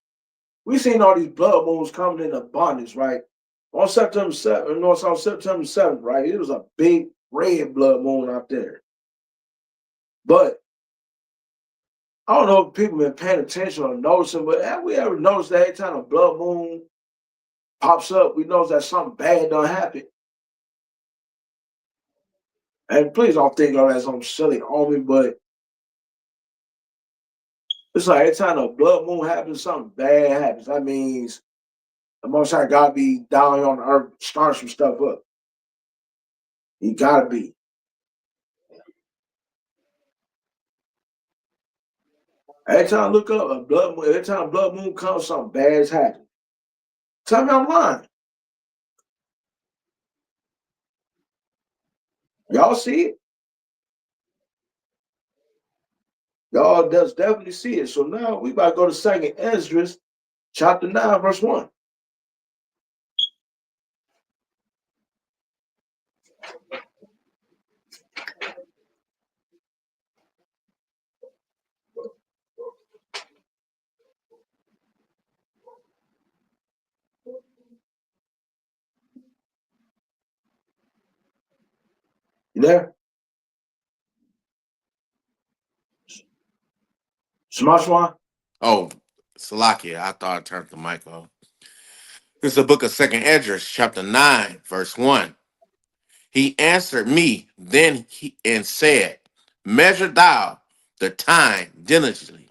we seen all these blood moons coming in abundance, right? On September 7th, no, it's on September 7th, right? It was a big red blood moon out there. But I don't know if people been paying attention or noticing, but have we ever noticed that every time a blood moon pops up, we know that something bad done happen? And please don't think of it as I'm silly homie, but it's like every time a blood moon happens, something bad happens. That means the Most High gotta be down here on the earth, starting some stuff up. He gotta be. Every time I look up a blood moon, every time a blood moon comes, something bad is happening. Tell me I'm lying. Y'all see it? Y'all does definitely see it. So now we about to go to 2nd Esdras, chapter 9, verse 1. You there? Shema? Oh, Salakia, I thought I turned the mic off. This is the book of 2nd Esdras, chapter 9, verse 1. He answered me and said, measure thou the time diligently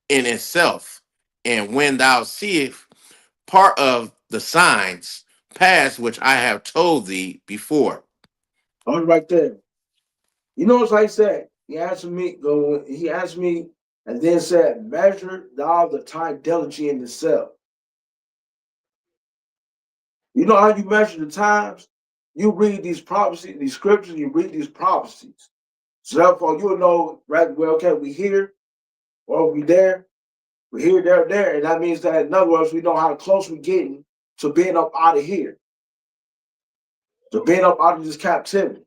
in itself, and when thou seest part of the signs past which I have told thee before. Oh, right there. You notice how he said, he asked me, and then said, measure thou the time diligently in itself. You know how you measure the times? You read these prophecies, these scriptures, you read these prophecies. So therefore, you'll know, right, well, okay, we here, or we there, we're here, there. And that means that, in other words, we know how close we're getting to being up out of here, to being up out of this captivity.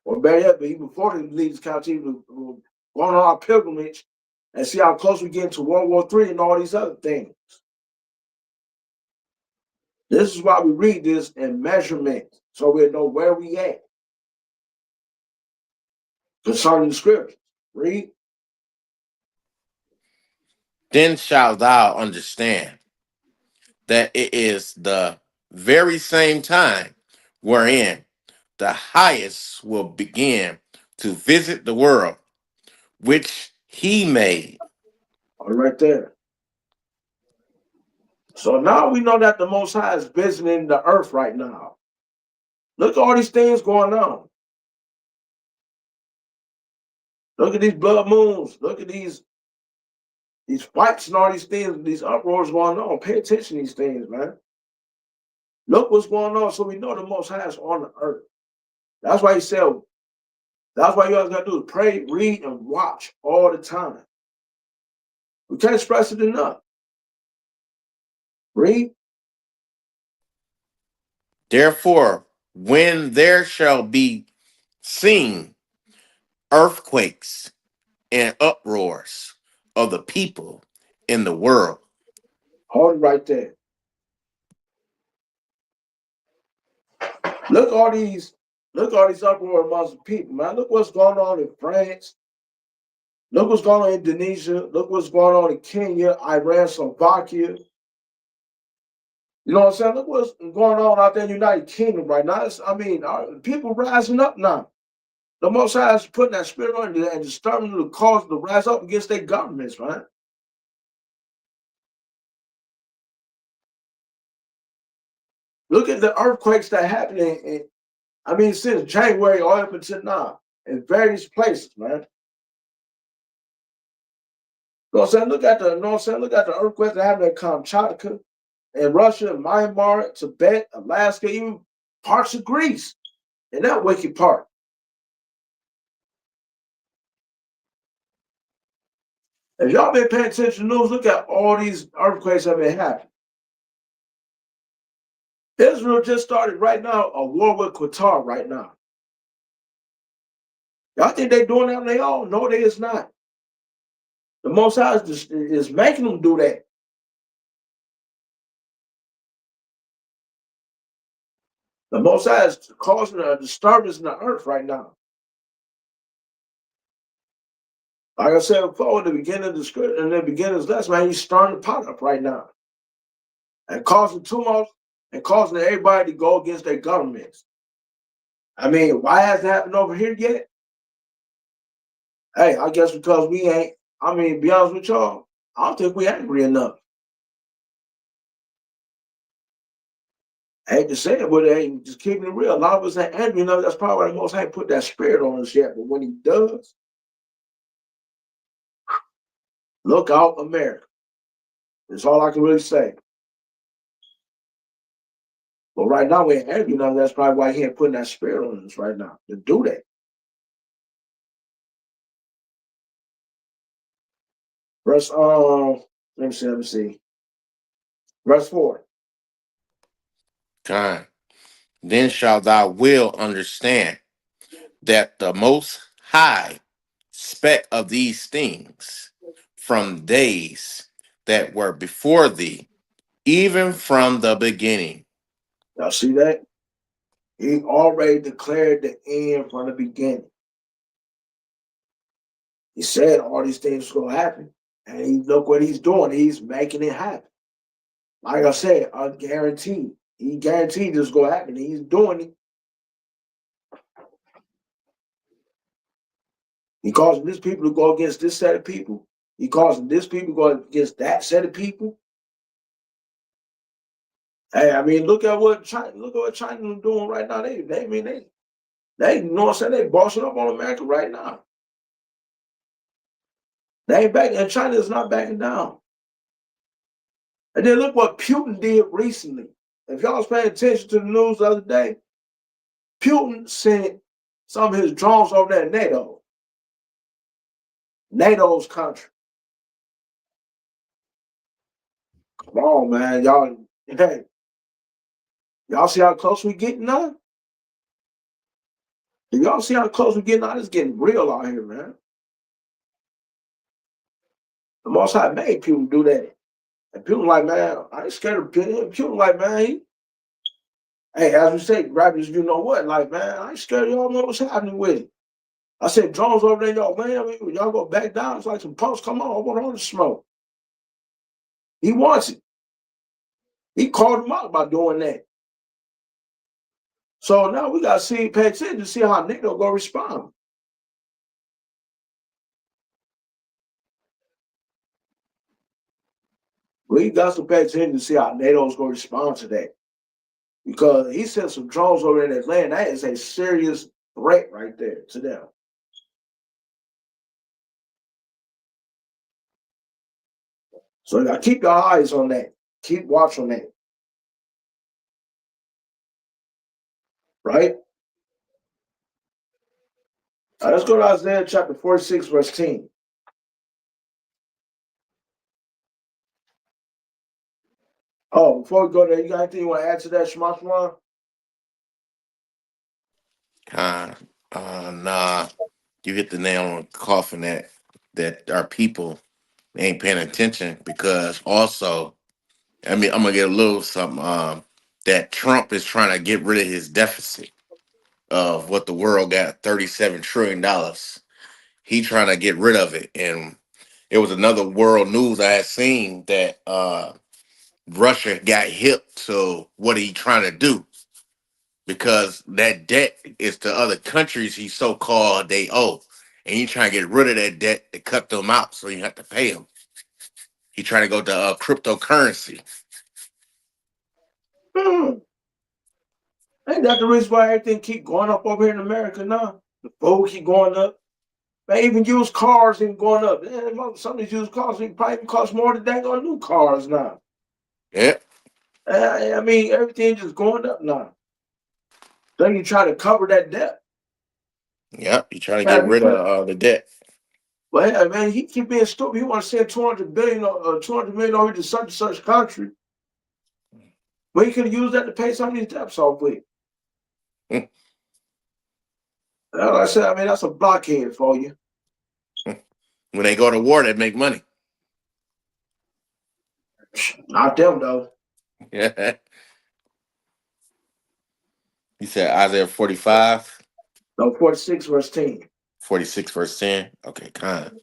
Or better yet, but even before we leave this captivity, we're going on our pilgrimage and see how close we get to World War III and all these other things. This is why we read this in measurement, so we know where we at concerning the scriptures. Read. Then shalt thou understand that it is the very same time wherein the highest will begin to visit the world which he made. All right there. So now we know that the Most High is visiting the earth right now. Look at all these things going on. Look at these blood moons. Look at these fights and all these things, these uproars going on. Pay attention to these things, man. Look what's going on, so we know the Most High is on the earth. That's why he said, that's why you guys got to do is pray, read, and watch all the time. We can't express it enough. Read. Therefore, when there shall be seen earthquakes and uproars of the people in the world. Hold it right there. Look all these uproar amongst the people, man. Look what's going on in France. Look what's going on in Indonesia. Look what's going on in Kenya, Iran, Slovakia. You know what I'm saying? Look what's going on out there in the United Kingdom right now. People rising up now. The Most High is putting that spirit on you and disturbing the cause to rise up against their governments, man. Look at the earthquakes that happening since January all up until now in various places, man. You know what I'm saying? Look at the earthquakes that happened in Kamchatka. in Russia, Myanmar, Tibet, Alaska, even parts of Greece, in that wicked part. If y'all been paying attention to news, look at all these earthquakes that have been happening. Israel just started right now a war with Qatar right now. Y'all think they doing that on their own? No, they is not. The Most High is making them do that. The Most High is causing a disturbance in the earth right now. Like I said before, in the beginning of the script, in the beginning of this lesson, man, he's stirring the pot up right now and causing tumult and causing everybody to go against their governments. I mean, why hasn't it happened over here yet? Hey, I guess because we ain't, I mean, to be honest with y'all, I don't think we angry enough. I hate to say it, but ain't just keeping it real. A lot of us ain't angry enough. That's probably why the Most High put that spirit on us yet. But when he does, look out, America. That's all I can really say. But right now, we ain't angry enough. That's probably why he ain't putting that spirit on us right now to do that. Verse, let me see. Verse 4. Time. Then shall thou will understand that the Most High spec of these things from days that were before thee, even from the beginning. Y'all see that? He already declared the end from the beginning. He said all these things were going to happen. And look what he's doing. He's making it happen. Like I said, I guarantee. He guaranteed this is going to happen. He's doing it. He causing this people to go against this set of people. He causing this people to go against that set of people. Hey, I mean, look at what China is doing right now. They you know what I'm saying? They bossing up on America right now. They ain't backing, and China is not backing down. And then look what Putin did recently. If y'all was paying attention to the news the other day, Putin sent some of his drones over there to NATO. NATO's country. Come on, man. Y'all see how close we getting now? Y'all see how close we getting now? It's getting real out here, man. The Most High made people do that. And people like, man, I ain't scared of Putin. People like, man, hey, as we say, rappers, you know what? Like, man, I ain't scared. Y'all know what's happening with it. I said, drones over there, y'all, man. I mean, y'all go back down. It's like some punks. Come on, I want all the smoke. He wants it. He called him out about doing that. So now we got to pay attention to see how NATO going to respond. We got to pay attention to see how NATO's going to respond to that. Because he sent some drones over in that land. That is a serious threat right there to them. So you got to keep your eyes on that. Keep watch on that. Right? All right, let's go to Isaiah chapter 46, verse 10. Oh, before we go there, you got anything you want to add to that, Shema? Nah, you hit the nail on the coffin that our people ain't paying attention, because also, I mean, I'm gonna get a little something. That Trump is trying to get rid of his deficit of what the world got, $37 trillion. He trying to get rid of it, and it was another world news I had seen that Russia got hip to what he trying to do, because that debt is to other countries he so-called they owe, and he trying to get rid of that debt to cut them out so you have to pay them. He trying to go to cryptocurrency. Ain't that the reason why everything keep going up over here in America now? The food keep going up. Man, even used cars ain't going up. Man, some of these used cars probably even cost more than dang on new cars now. Yeah. I mean, everything just going up now. Then you try to cover that debt. Yep, you trying to get Man, rid of the debt. but hey, man, he keep being stupid. He want to send 200 billion or 200 million over to such and such country. But he could have used that to pay some of these debts off with. Hmm. Like I said, I mean, that's a blockhead for you. When they go to war, they make money. Not them, though. Yeah. You said Isaiah 45, No, 46 verse 10. 46, verse 10. Okay, kind.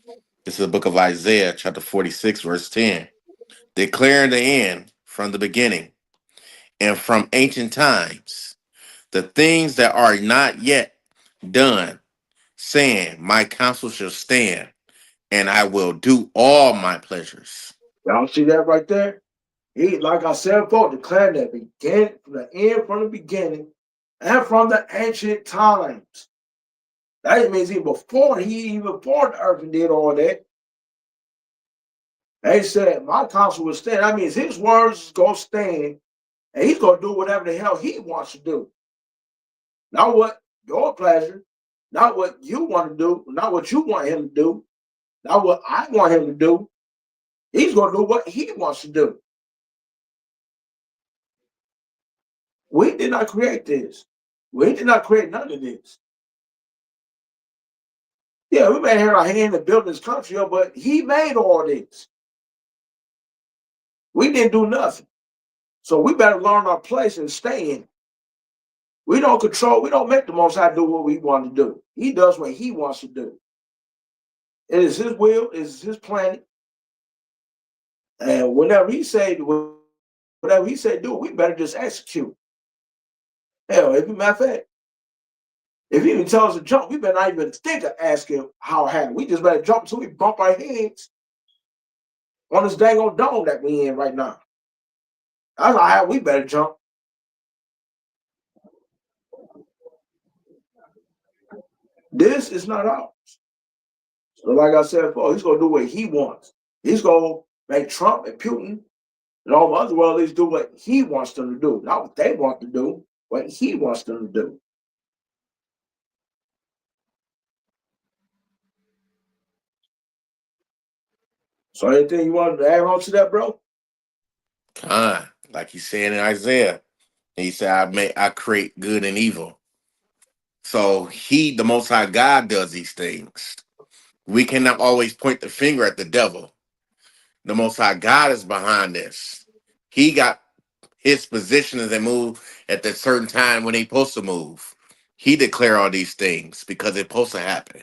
This is the book of Isaiah, chapter 46, verse 10. Declaring the end from the beginning and from ancient times, the things that are not yet done, saying, my counsel shall stand, and I will do all my pleasures. Y'all see that right there? He, like I said before, declared that begin from the end, from the beginning, and from the ancient times. That means even before the earth and did all that. They said, my counsel will stand. That means his words is gonna stand, and he's gonna do whatever the hell he wants to do. Not what your pleasure, not what you want to do, not what you want him to do, not what I want him to do. He's gonna do what he wants to do. We did not create this. We did not create none of this. Yeah, we may have our hand in building this country up, but he made all this. We didn't do nothing. So we better learn our place and stay in. We don't control, we don't make the Most High do what we want to do. He does what he wants to do. It is his will, it is his plan. And whatever he say do, we better just execute. Hell, if a matter of fact, if he even tells us to jump, we better not even think of asking how it happened. We just better jump until we bump our heads on this dang old dome that we in right now. That's how we better jump. This is not ours. So like I said before, he's gonna do what he wants. He's gonna make Trump and Putin and all the other world leaders do what he wants them to do, not what they want to do, what he wants them to do. So anything you wanted to add on to that, bro? Like he said in Isaiah, he said, I create good and evil. So he, the Most High God, does these things. We cannot always point the finger at the devil. The Most High God is behind this. He got his positions and move at the certain time when they supposed to move. He declare all these things because it's supposed to happen.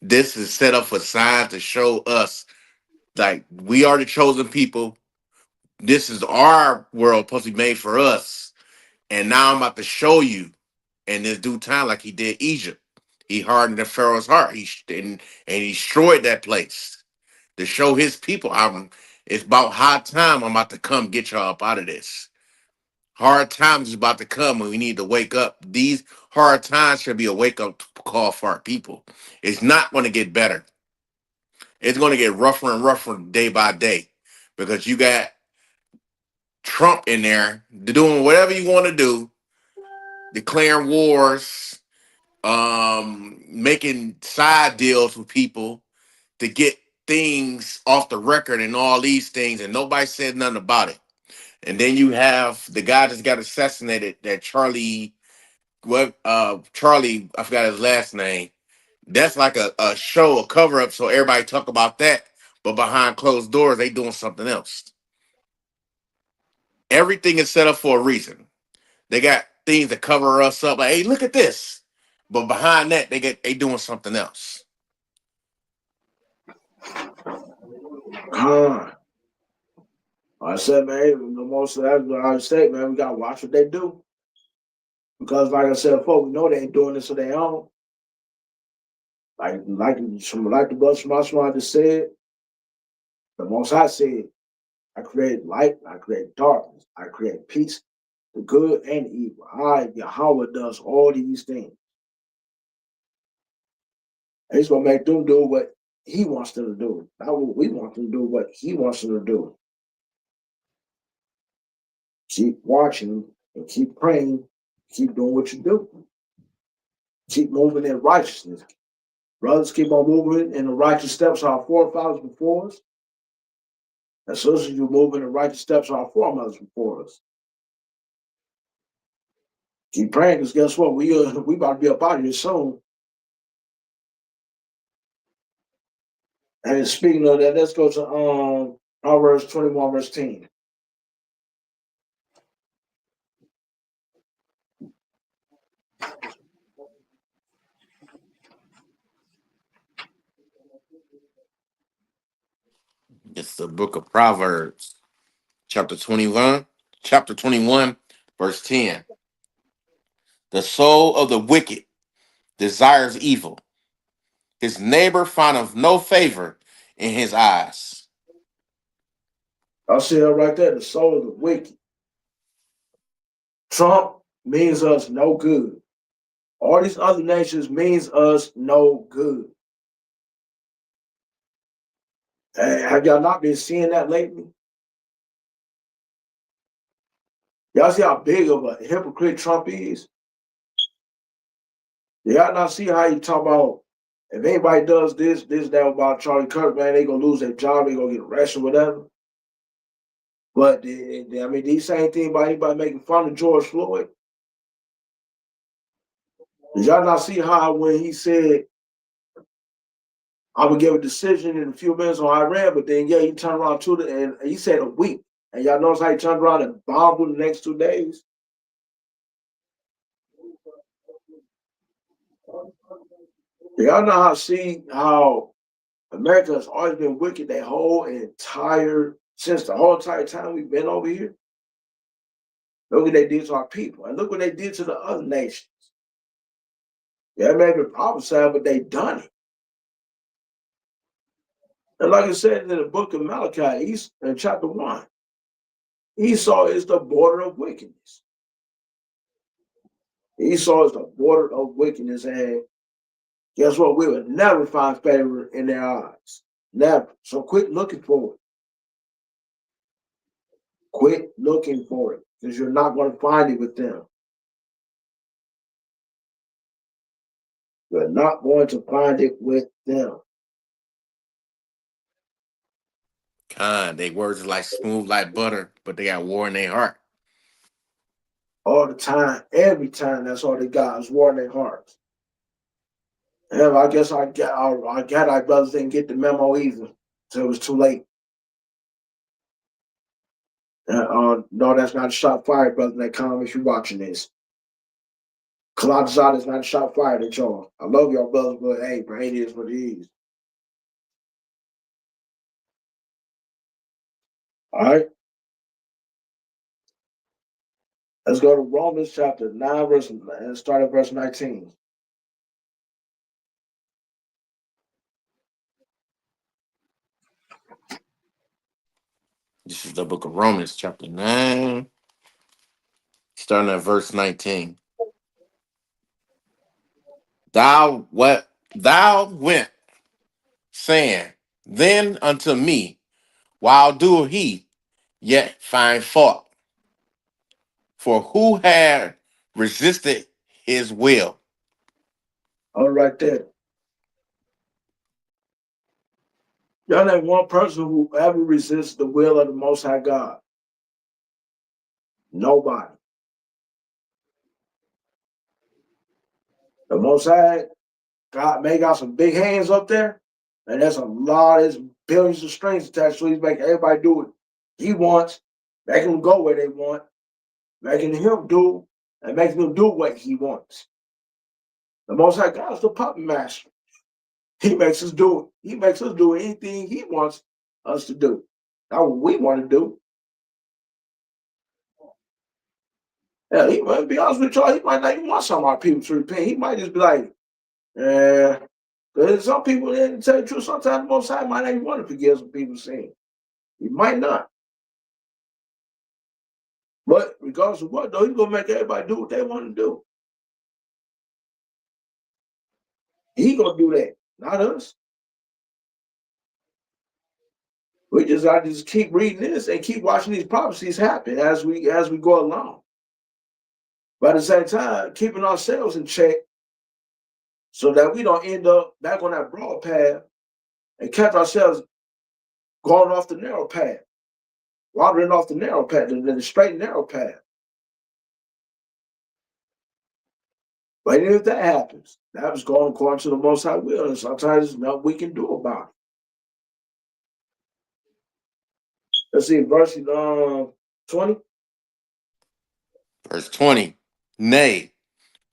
This is set up for signs to show us like we are the chosen people. This is our world supposed to be made for us. And now I'm about to show you in this due time, like he did Egypt. He hardened the Pharaoh's heart. And he destroyed that place to show his people. It's about high time I'm about to come get y'all up out of this. Hard times is about to come and we need to wake up. These hard times should be a wake up call for our people. It's not going to get better. It's going to get rougher and rougher day by day because you got Trump in there doing whatever you want to do, declaring wars, making side deals with people to get things off the record and all these things, and nobody said nothing about it. And then you have the guy that got assassinated, that Charlie, Charlie, I forgot his last name. That's like a show, a cover up, so everybody talk about that, but behind closed doors, they doing something else. Everything is set up for a reason. They got things to cover us up, like, hey, look at this. But behind that, they doing something else. I said, man, the most of that I say, man, we gotta watch what they do. Because like I said before, we know they ain't doing this for their own. Like the bus from my just said, the most I said, I create light, I create darkness, I create peace, the good and the evil. Yahweh does all these things. And he's gonna make them do what he wants them to do, not what we want them to do, what he wants them to do. Keep watching and keep praying. Keep doing what you do. Keep moving in righteousness. Brothers, keep on moving in the righteous steps of our forefathers before us. And sisters, you move in the righteous steps of our foremothers before us. Keep praying, because guess what? We about to be up out of here soon. And speaking of that, let's go to Proverbs 21, verse 10. It's the book of Proverbs, chapter 21, verse 10. The soul of the wicked desires evil. His neighbor findeth no favor in his eyes. I'll say that right there, the soul of the wicked. Trump means us no good. All these other nations means us no good. Hey, have y'all not been seeing that lately? Y'all see how big of a hypocrite Trump is? Y'all not see how he talk about if anybody does this, that about Charlie Kirk, man, they gonna lose their job, they gonna get arrested, whatever. But I mean, these same thing about anybody making fun of George Floyd. Did y'all not see how when he said, I would give a decision in a few minutes on Iran, but then he turned around and he said a week. And y'all notice how he turned around and bombed them the next 2 days? Y'all know how America has always been wicked since the whole entire time we've been over here. Look what they did to our people, and look what they did to the other nations. Yeah, maybe prophesied, but they done it. And like I said in the book of Malachi, in chapter 1, Esau is the border of wickedness. Esau is the border of wickedness, and guess what? We will never find favor in their eyes. Never. So quit looking for it. Quit looking for it, because you're not going to find it with them. You're not going to find it with them. God, they words is like smooth like butter, but they got war in their heart. All the time, every time, that's all they got is war in their hearts. And I guess our brothers didn't get the memo either, so it was too late. No, that's not a shot fired, brother. That comment if you're watching this. Kalazad is not a shot fired at y'all. I love y'all, brothers, but hey, bro, it is what it is. All right. Let's go to Romans chapter 9, and start at verse 19. This is the book of Romans, chapter 9, starting at verse 19. Thou went, saying, then unto me, while do he yet find fault? For who had resisted his will? All right there. Y'all name one person who ever resists the will of the Most High God. Nobody. The Most High God may got some big hands up there, and there's there's billions of strings attached, so he's making everybody do what he wants, making them go where they want, making him do, and making them do what he wants. The Most High God is the puppet master. He makes us do it. He makes us do anything he wants us to do. Not what we want to do. Yeah, he might be honest with y'all, he might not even want some of our people to repent. He might just be like, because some people, to tell you the truth, sometimes the Most High might not even want to forgive some people's sin. He might not. But regardless of what, though, he's going to make everybody do what they want to do. He going to do that, not us. We just got to just keep reading this and keep watching these prophecies happen as we go along. But at the same time, keeping ourselves in check so that we don't end up back on that broad path and catch ourselves going off the narrow path, wandering off the narrow path, the straight and narrow path. But even if that happens, that was going according to the Most High will, and sometimes there's nothing we can do about it. Let's see, verse 20. Verse 20. Nay,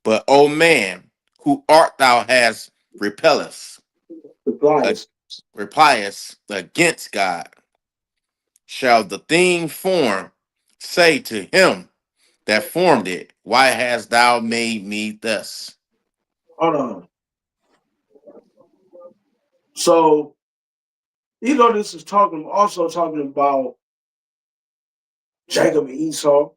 but O man, who art thou hast repellest repliest against God, shall the thing formed say to him that formed it, why hast thou made me thus? Hold on. So, this is also talking about Jacob and Esau.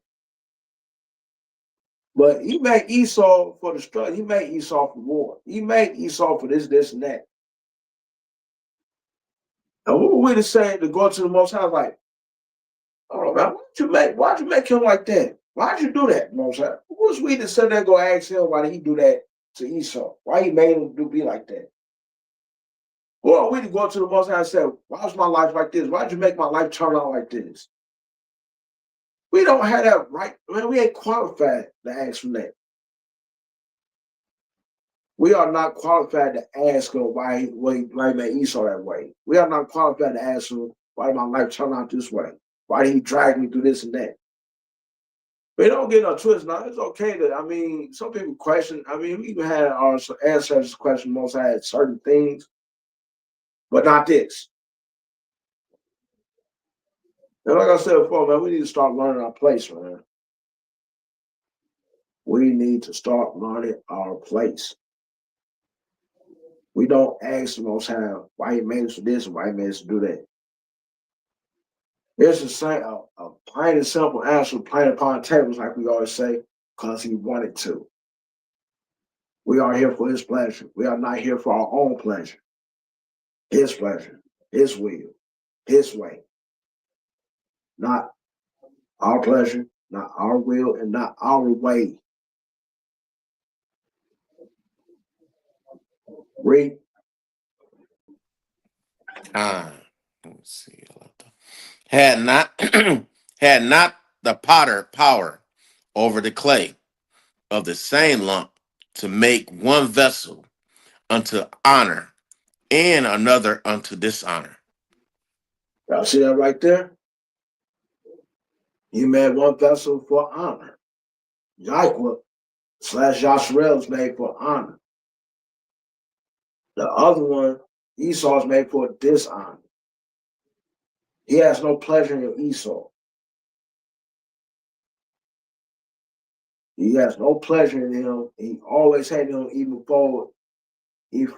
But he made Esau for the struggle. He made Esau for war. He made Esau for this, and that. And what were we to say to go to the Most High? Like, oh man, why'd you make him like that? Why'd you do that, Most High? What was we to sit there and go ask him why did he do that to Esau? Why he made him be like that? Or we to go to the Most High and say, why was my life like this? Why'd you make my life turn out like this? We don't have that right. Man, we ain't qualified to ask from that. We are not qualified to ask him why he made Esau that way. We are not qualified to ask him why did my life turn out this way? Why did he drag me through this and that? We don't get no twist. Now, it's okay to, some people question. We even had our ancestors question most had certain things, but not this. And like I said before, man, we need to start learning our place, man. We need to start learning our place. We don't ask the Most High why he made us do this and why he made us do that. There's a plain and simple answer, plain upon tables, like we always say, because he wanted to. We are here for his pleasure. We are not here for our own pleasure. His pleasure, his will, his way. Not our pleasure, not our will, and not our way. Read. Let me see. Had not had not the potter power over the clay of the same lump to make one vessel unto honor and another unto dishonor. Y'all see that right there? He made one vessel for honor. Yahweh / Yasharel is made for honor. The other one, Esau, is made for dishonor. He has no pleasure in Esau. He has no pleasure in him. He always hated him even before, even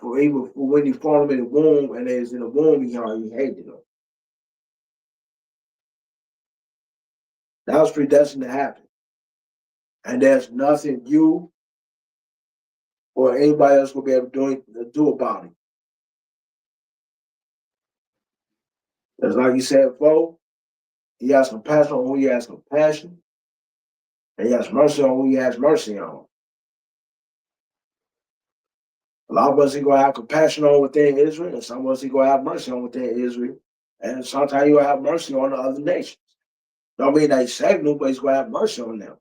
when he formed him in the womb and he was in the womb, he hated him. That was predestined to happen. And there's nothing you or anybody else will be able to do about it. It's like you said before, he has compassion on who he has compassion, and he has mercy on who he has mercy on. A lot of us he gonna have compassion on within Israel, and some of us he gonna have mercy on within Israel, and sometimes he will have mercy on the other nations. Don't mean that he's saving them, but he's gonna have mercy on them.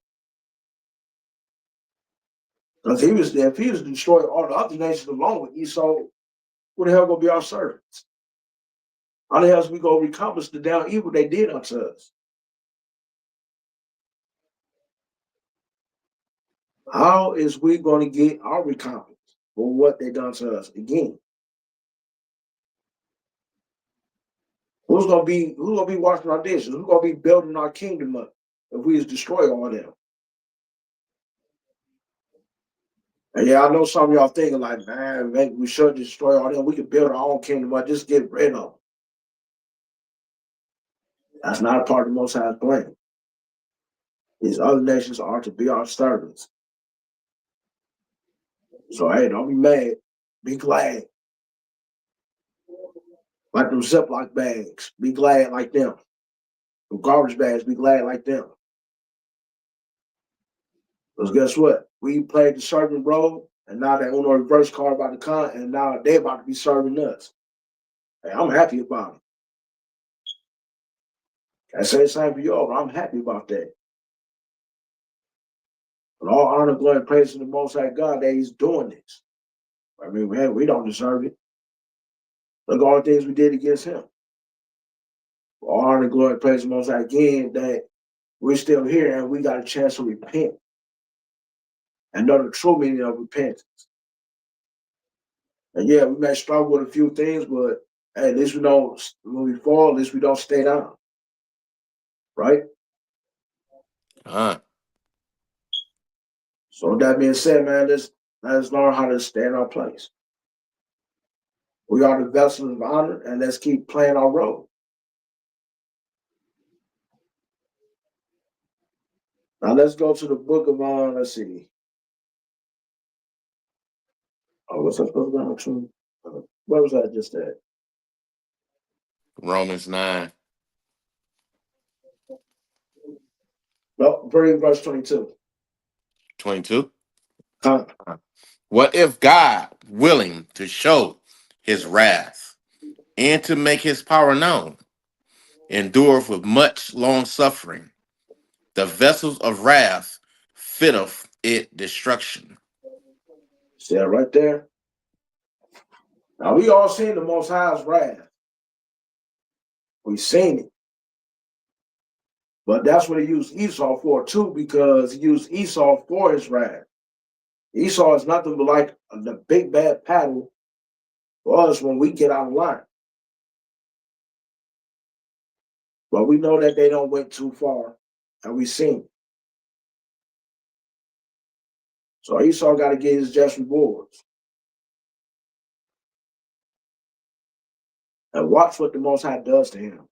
Because if he was to destroy all the other nations along with Esau, who the hell gonna be our servants? How the hell is we gonna recompense the down evil they did unto us? How is we gonna get our recompense for what they done to us again? Who's gonna be washing our dishes? Who's gonna be building our kingdom up if we just destroy all of them? And yeah, I know some of y'all thinking like, man, maybe we should destroy all them. We could build our own kingdom up, just get rid of them. That's not a part of the Most High's plan. These other nations are to be our servants. So hey, don't be mad. Be glad. Like them Ziploc bags, be glad like them. Them garbage bags, be glad like them. Because guess what? We played the serving role, and now that Uno reverse card about to come, and now they about to be serving us. Hey, I'm happy about it. I say the same for y'all, but I'm happy about that. But all honor, glory, and praise to the Most High God that He's doing this. I mean, man, we don't deserve it. Look at all the things we did against Him. All honor, glory, and praise to the Most High again that we're still here and we got a chance to repent and know the true meaning of repentance. And yeah, we may struggle with a few things, but hey, at least we don't, when we fall, at least we don't stay down. Right? So with that being said, man, let's learn how to stay in our place. We are the vessels of honor, and let's keep playing our role. Now let's go to the book of let's see. Oh, what's that supposed to be? Where was I just at? Romans 9. No, verse 22. 22. Huh? What if God, willing to show his wrath and to make his power known, endureth with much long suffering, the vessels of wrath fitteth it destruction? See that right there? Now we all seen the Most High's wrath. We seen it. But that's what he used Esau for too, because he used Esau for his wrath. Esau is nothing but like the big bad paddle for us when we get out of line. But we know that they don't went too far, and we seen it. So Esau got to get his just rewards. And watch what the Most High does to him.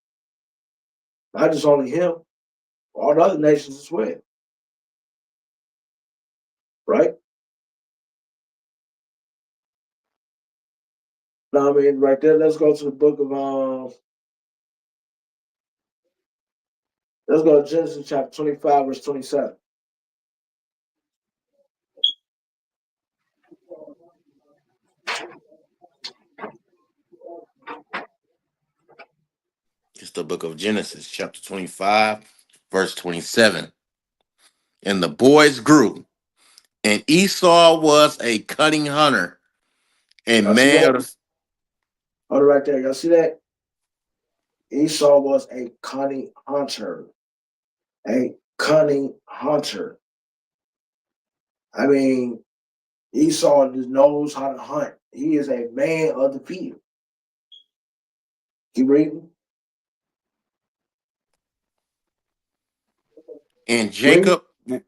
Not just only him, all the other nations as well. Right? Now, I mean, right there, let's go to the book of, let's go to Genesis chapter 25, verse 27. It's the book of Genesis, chapter 25, verse 27. And the boys grew, and Esau was a cunning hunter, a Y'all see that? man of Hold it right there. Y'all see that? Esau was a cunning hunter. A cunning hunter. I mean, Esau just knows how to hunt. He is a man of the field. Keep reading. and Jacob It's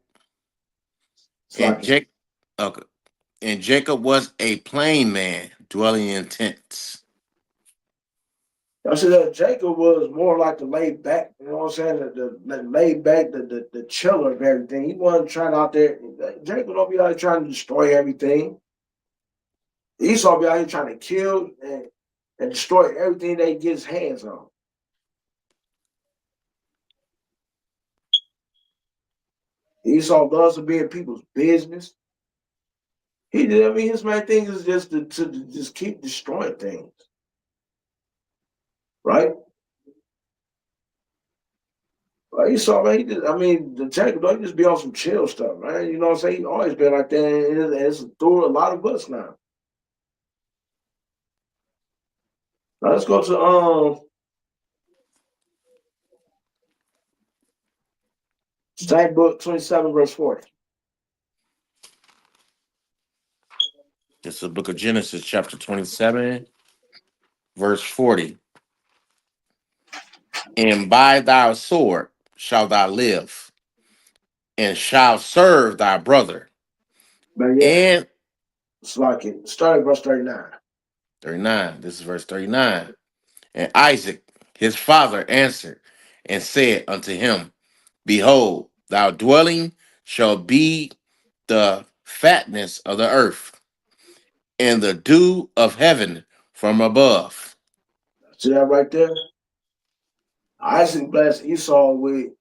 and like, Jacob okay. And Jacob was a plain man, dwelling in tents. I said that Jacob was more like the laid back, you know what I'm saying? The laid back, the chiller of everything. He wasn't trying out there. Jacob don't be out there trying to destroy everything. Esau be out here trying to kill and destroy everything that he gets hands on. Esau loves to be in people's business. He did. I mean, his main thing is just to just keep destroying things, right? Like Esau, man, I mean, the Jacob don't just be on some chill stuff, man. You know what I'm saying? He always been like that, and it's through a lot of us now. Now let's go to same book 27 verse 40. It's the book of Genesis, chapter 27, verse 40. And by thy sword shalt thou live, and shalt serve thy brother. But yeah, And it's like it. Starting verse 39. 39, this is verse 39. And Isaac, his father, answered and said unto him, Behold, thy dwelling shall be the fatness of the earth, and the dew of heaven from above. See that right there? Isaac blessed Esau with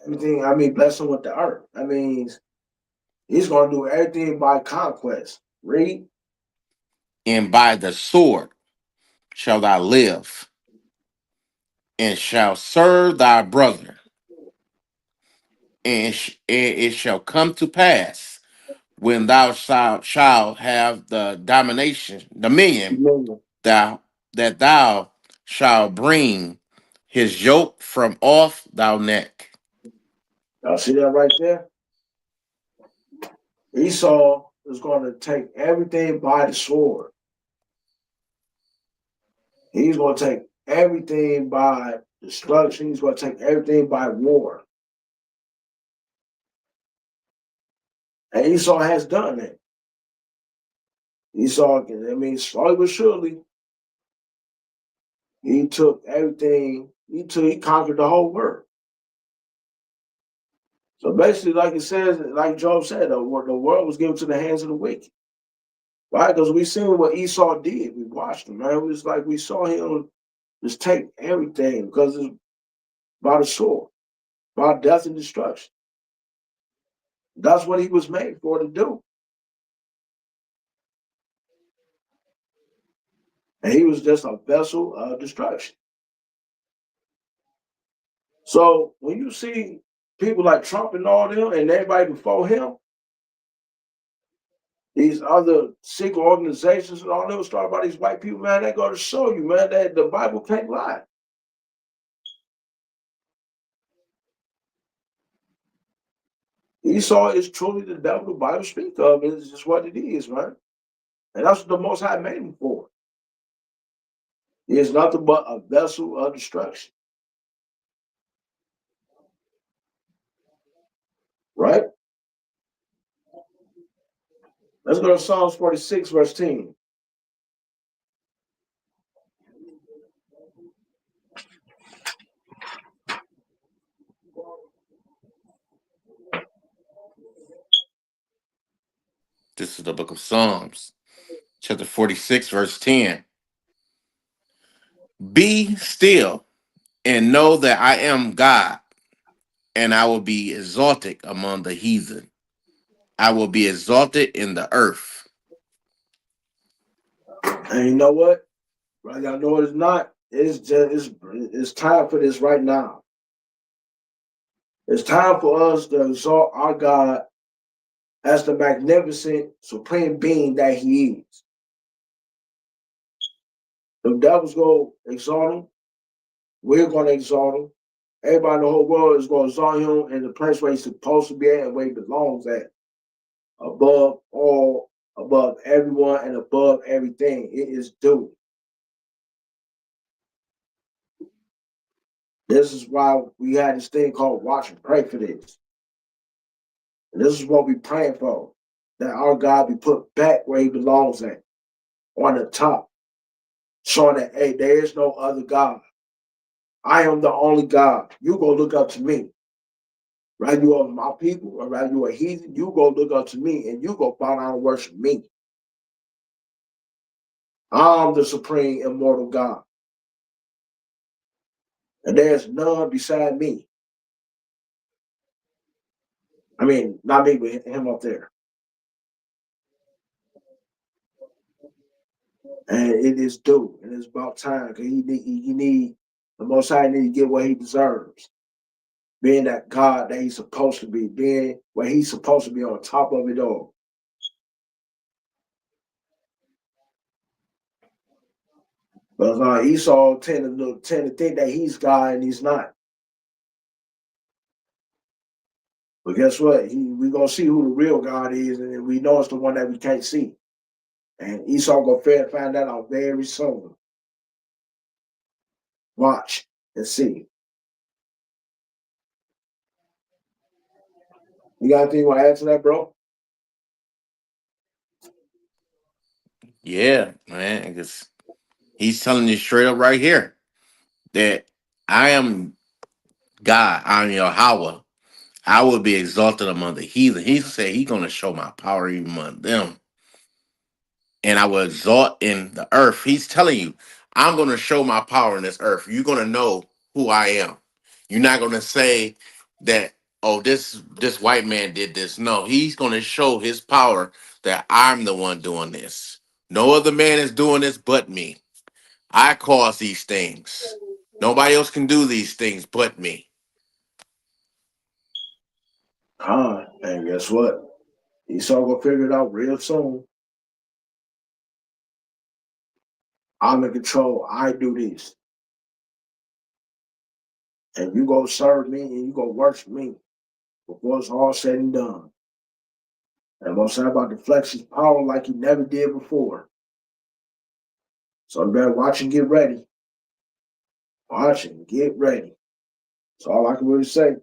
everything. I mean, bless him with the earth. That means he's going to do everything by conquest. Read. And by the sword shall thou live, and shall serve thy brother. And it shall come to pass when thou shalt have the dominion, Remember. thou that thou shalt bring his yoke from off thy neck. Y'all see that right there? Esau is going to take everything by the sword. He's going to take everything by destruction. He's going to take everything by war. And Esau has done it. Esau, I mean, slowly but surely, he took everything. He conquered the whole world. So basically, like it says, like Job said, the world was given to the hands of the wicked. Why? Because we seen what Esau did. We watched him, man. It was like we saw him just take everything because it's by the sword, by death and destruction. That's what he was made for to do. And he was just a vessel of destruction. So when you see people like Trump and all them and everybody before him, these other secret organizations and all them start by these white people, man, they go to show you, man, that the Bible can't lie. Esau is truly the devil the Bible speaks of. It's just what it is, man. And that's what the Most High made him for. He is nothing but a vessel of destruction. Right? Let's go to Psalms 46, verse 10. This is the book of Psalms, chapter 46, verse 10. Be still and know that I am God, and I will be exalted among the heathen. I will be exalted in the earth. And you know what? Right now, no, it's not. It's time for this right now. It's time for us to exalt our God as the magnificent supreme being that he is. The devil's going to exalt him. We're going to exalt him. Everybody in the whole world is going to exalt him in the place where he's supposed to be at and where he belongs at. Above all, above everyone, and above everything. It is due. This is why we had this thing called watch and pray for this. And this is what we're praying for. That our God be put back where he belongs at. On the top. Showing that, hey, there is no other God. I am the only God. You go look up to me. Right? You are my people, or rather you are heathen, you go look up to me and you go bow down and worship me. I'm the supreme immortal God. And there's none beside me. I mean, not me, but him up there. And it is due. And it's about time because he need the Most High need to get what he deserves. Being that God that he's supposed to be, being where he's supposed to be on top of it all. But Esau tend to think that he's God and he's not. But guess what? We're going to see who the real God is, and we know it's the one that we can't see. And Esau going to find that out very soon. Watch and see. You got anything you want to add to that, bro? Yeah, man, because he's telling you straight up right here that I am God, I am Yahweh. I will be exalted among the heathen. He said he's going to show my power even among them. And I will exalt in the earth. He's telling you, I'm going to show my power in this earth. You're going to know who I am. You're not going to say that, oh, this white man did this. No, he's going to show his power that I'm the one doing this. No other man is doing this but me. I cause these things. Nobody else can do these things but me. And guess what? Esau gonna figure it out real soon. I'm in control. I do this. And you go serve me and you go worship me before it's all said and done. And I'm gonna say about to flex his power like he never did before. So you better watch and get ready. Watch and get ready. That's all I can really say.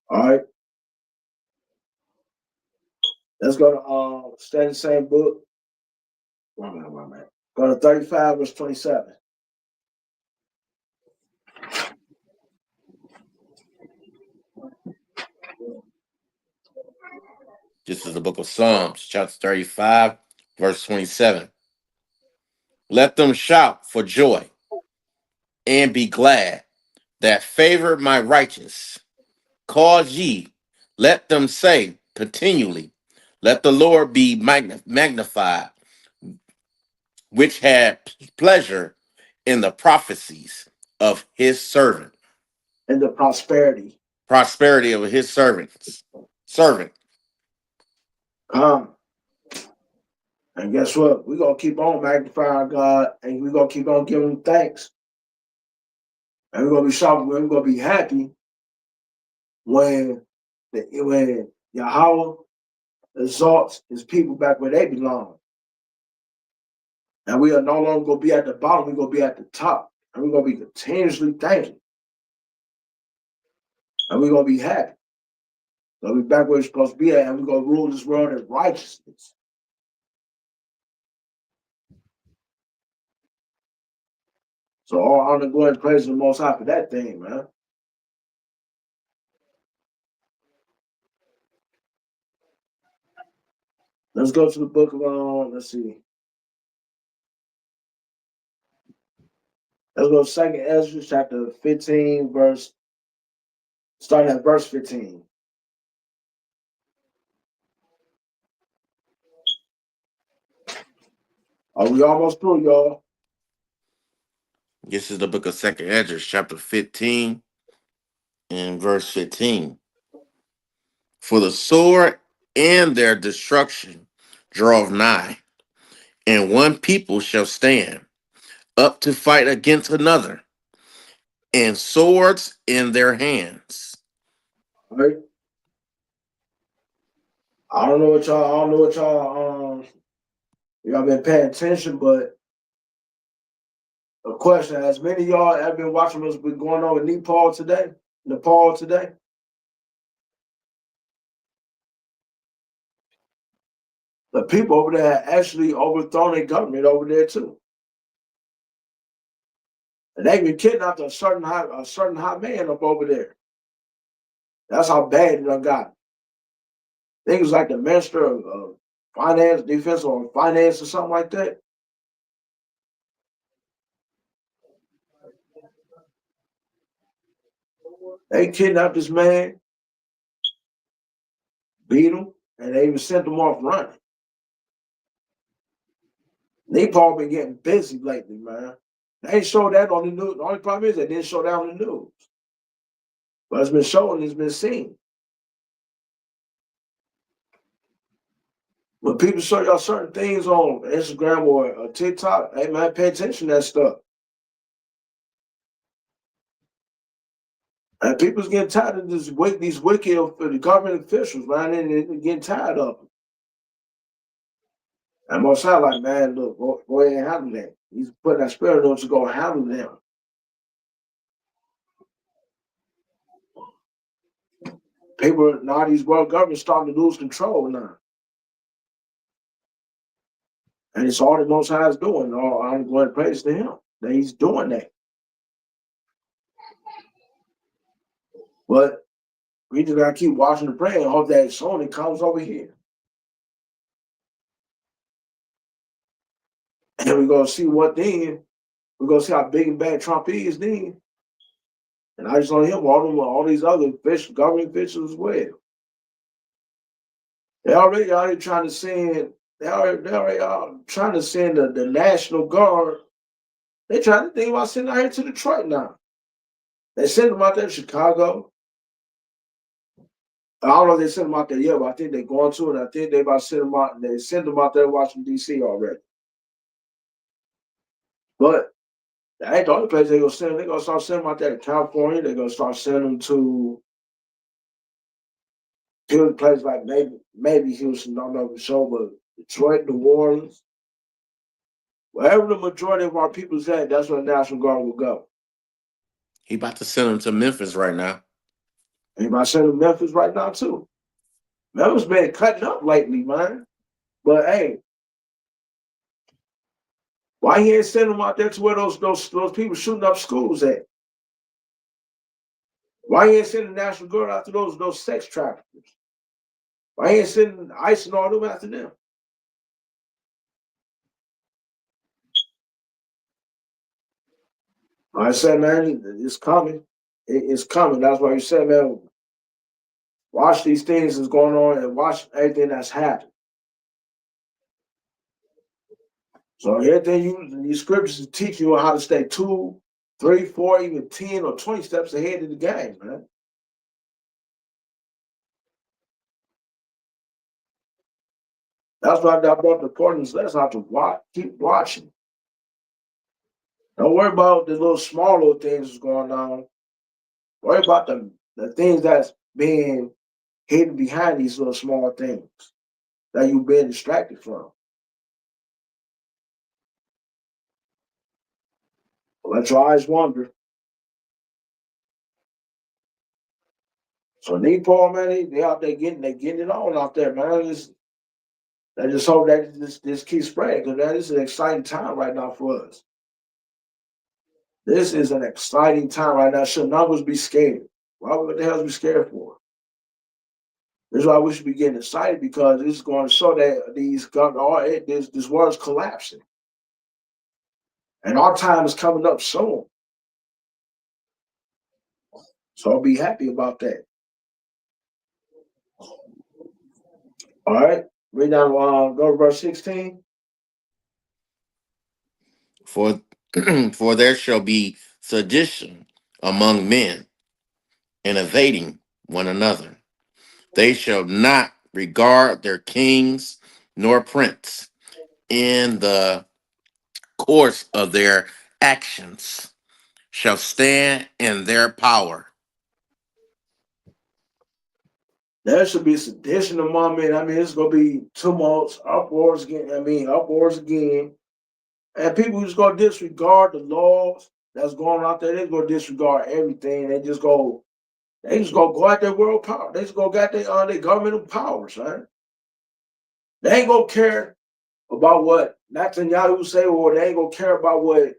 All right. Let's go to stay in the same book. One minute. Go to 35, verse 27. This is the book of Psalms, chapter 35, verse 27. Let them shout for joy and be glad that favor my righteous. Cause ye, let them say continually, let the Lord be magnified, which had pleasure in the prophecies of his servant. And the Prosperity of his servant. And guess what? We're gonna keep on magnifying God and we're gonna keep on giving him thanks. And we're gonna be shocked, we're gonna be happy when Yahweh exalts his people back where they belong. And we are no longer gonna be at the bottom, we're gonna be at the top. And we're gonna be continuously thanking. And we're gonna be happy. So we're back where we're supposed to be at, and we're gonna rule this world in righteousness. So all honor, glory, and praise to the Most High for that thing, man. Let's go to the book of let's see. Let's go to 2nd Ezra chapter 15, starting at verse 15. Are we almost through, y'all? This is the book of 2nd Ezra, chapter 15, and verse 15. For the sword and their destruction draweth nigh, and one people shall stand up to fight against another, and swords in their hands. All right. I don't know what y'all y'all been paying attention, but a question, has many of y'all have been watching what's been going on with Nepal today? The people over there have actually overthrown their government over there too. And they even kidnapped a certain high man up over there. That's how bad it done got. I think it was like the minister of finance, defense or finance or something like that. They kidnapped this man, beat him, and they even sent him off running. Nepal been getting busy lately, man. They ain't showed that on the news. The only problem is they didn't show that on the news. But it's been shown, it's been seen. When people show y'all certain things on Instagram or TikTok, hey man, pay attention to that stuff. And people's getting tired of these wicked government officials, man, and they're getting tired of them. And most sound like, man, look, go ahead and handle that. He's putting that spirit on to go handle them. People, now these world governments starting to lose control now. And it's all the Most High is doing. I'm going to praise to him that he's doing that. But we just got to keep watching the prayer and hope that soon it comes over here. And we're gonna see what then. We're gonna see how big and bad Trump is then. And I just on him, all these other government officials as well. They already trying to send. They already trying to send the National Guard. They trying to think about sending out here to Detroit now. They sent them out there to Chicago. I don't know if they sent them out there yet, but I think they're going to, and I think they about to send them out. They sent them out there to Washington D.C. already. But that ain't the only place they're gonna send them. They're gonna start sending them out there to California. They're gonna start sending them to places like maybe Houston. Don't know for sure, but Detroit, New Orleans, wherever the majority of our people's at, that's where the National Guard will go. He about to send them to Memphis right now. He might send them to Memphis right now too. Memphis been cutting up lately, man. But hey, why he ain't sending them out there to where those people shooting up schools at? Why he ain't sending the National Guard after those sex traffickers? Why he ain't sending ICE and all them after them? I said, man, it's coming. It's coming. That's why you said, man, watch these things that's going on and watch everything that's happening. So everything these scriptures teach you how to stay 2, 3, 4, even 10 or 20 steps ahead of the game, man. That's why I brought the importance. Let's have to keep watching. Don't worry about the small little things that's going on. Worry about the things that's being hidden behind these little small things that you've been distracted from. Let your eyes wander. So Nepal, man, they out there getting it on out there, man. I just hope that this keeps spreading, because that is an exciting time right now for us. This is an exciting time right now. Should none of us be scared? What the hell is we scared for? This is why we should be getting excited, because this is going to show that this world's collapsing. And our time is coming up soon. So I'll be happy about that. All right. Read down, go to verse 16. For for there shall be sedition among men, and evading one another. They shall not regard their kings nor prince in the course of their actions, shall stand in their power. There should be sedition among men. I mean, it's going to be tumults, uproars again. And people just going to disregard the laws that's going on out there. They're going to disregard everything. They just go out their world power. They just go got their governmental powers, right? They ain't going to care about what Netanyahu say, or they ain't going to care about what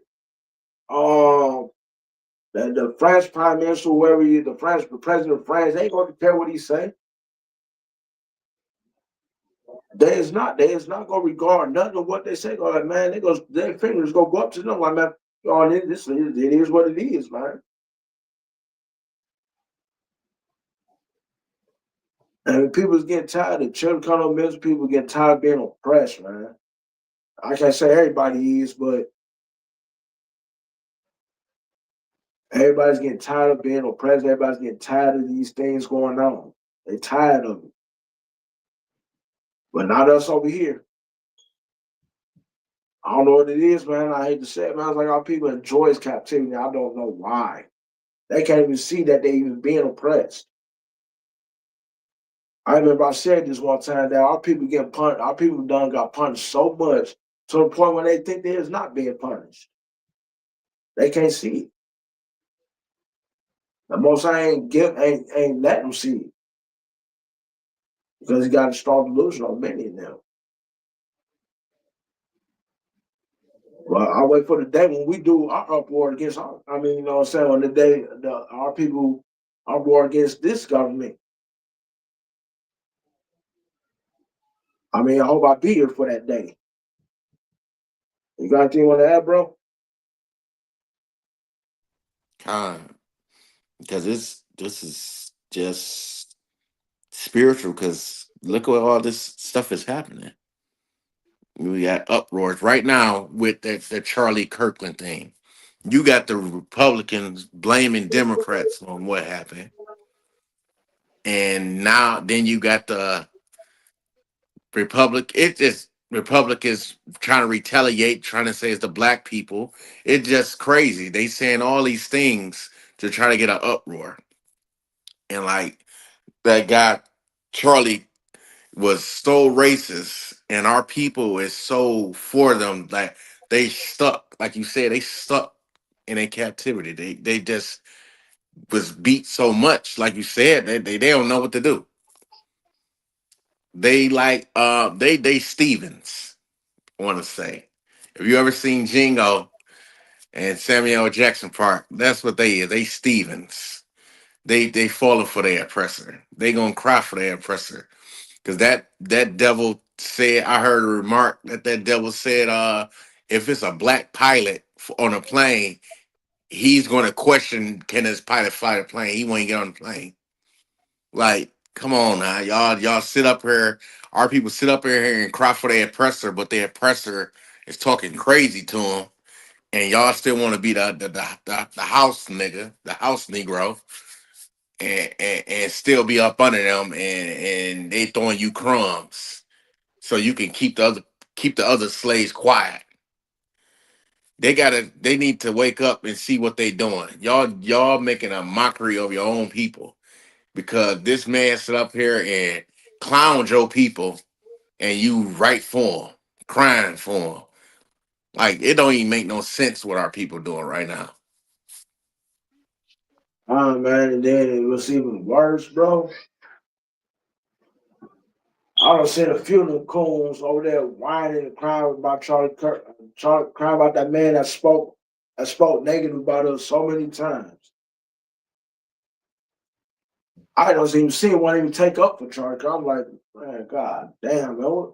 the French prime minister, whoever he is, the president of France, they ain't going to care what he say. They is not going to regard nothing of what they say. Like, man, their fingers go up to them. Like, man, it is what it is, man. And people's getting tired of children coming on ministry, people getting tired of being oppressed, man. I can't say everybody is, but everybody's getting tired of being oppressed. Everybody's getting tired of these things going on. They're tired of it. But not us over here. I don't know what it is, man. I hate to say it, man. It's like our people enjoy captivity. I don't know why. They can't even see that they even being oppressed. I remember I said this one time, that our people get punished. Our people got punished so much to the point where they think they is not being punished. They can't see it. The Most High ain't letting them see it, because he got a strong delusion on many of them. Well, I wait for the day when we do our uproar against on the day our people uproar against this government. I hope I be here for that day. You got anything you want to add, bro? Kind, because this is just spiritual. Because look what all this stuff is happening. We got uproars right now with the Charlie Kirkland thing. You got the Republicans blaming Democrats on what happened, and now then you got the Republicans trying to retaliate, trying to say it's the black people. It's just crazy. They saying all these things to try to get an uproar, and like that guy Charlie was so racist, and our people is so for them. Like they stuck, like you said, they stuck in a captivity. They just was beat so much, like you said, they don't know what to do. They like they Stevens, I want to say. If you ever seen Jingo and Samuel L. Jackson Park, that's what they is. They Stevens. They falling for their oppressor. They gonna cry for their oppressor. Because that devil said, I heard a remark that devil said, if it's a black pilot on a plane, he's going to question, can this pilot fly the plane? He won't get on the plane. Like, come on now, y'all sit up here. Our people sit up here and cry for their oppressor, but their oppressor is talking crazy to them, and y'all still want to be the house nigga, the house negro, and still be up under them, and they throwing you crumbs so you can keep the other slaves quiet. They need to wake up and see what they doing. Y'all making a mockery of your own people because this man sit up here and clowned your people and you right for him, crying for him. Like it don't even make no sense what our people doing right now. Man, and then it was even worse, bro. I done seen a few of them coons over there whining and crying about Charlie crying about that man that spoke negative about us so many times. I don't even see one even take up for Charlie. I'm like, man, god damn, man.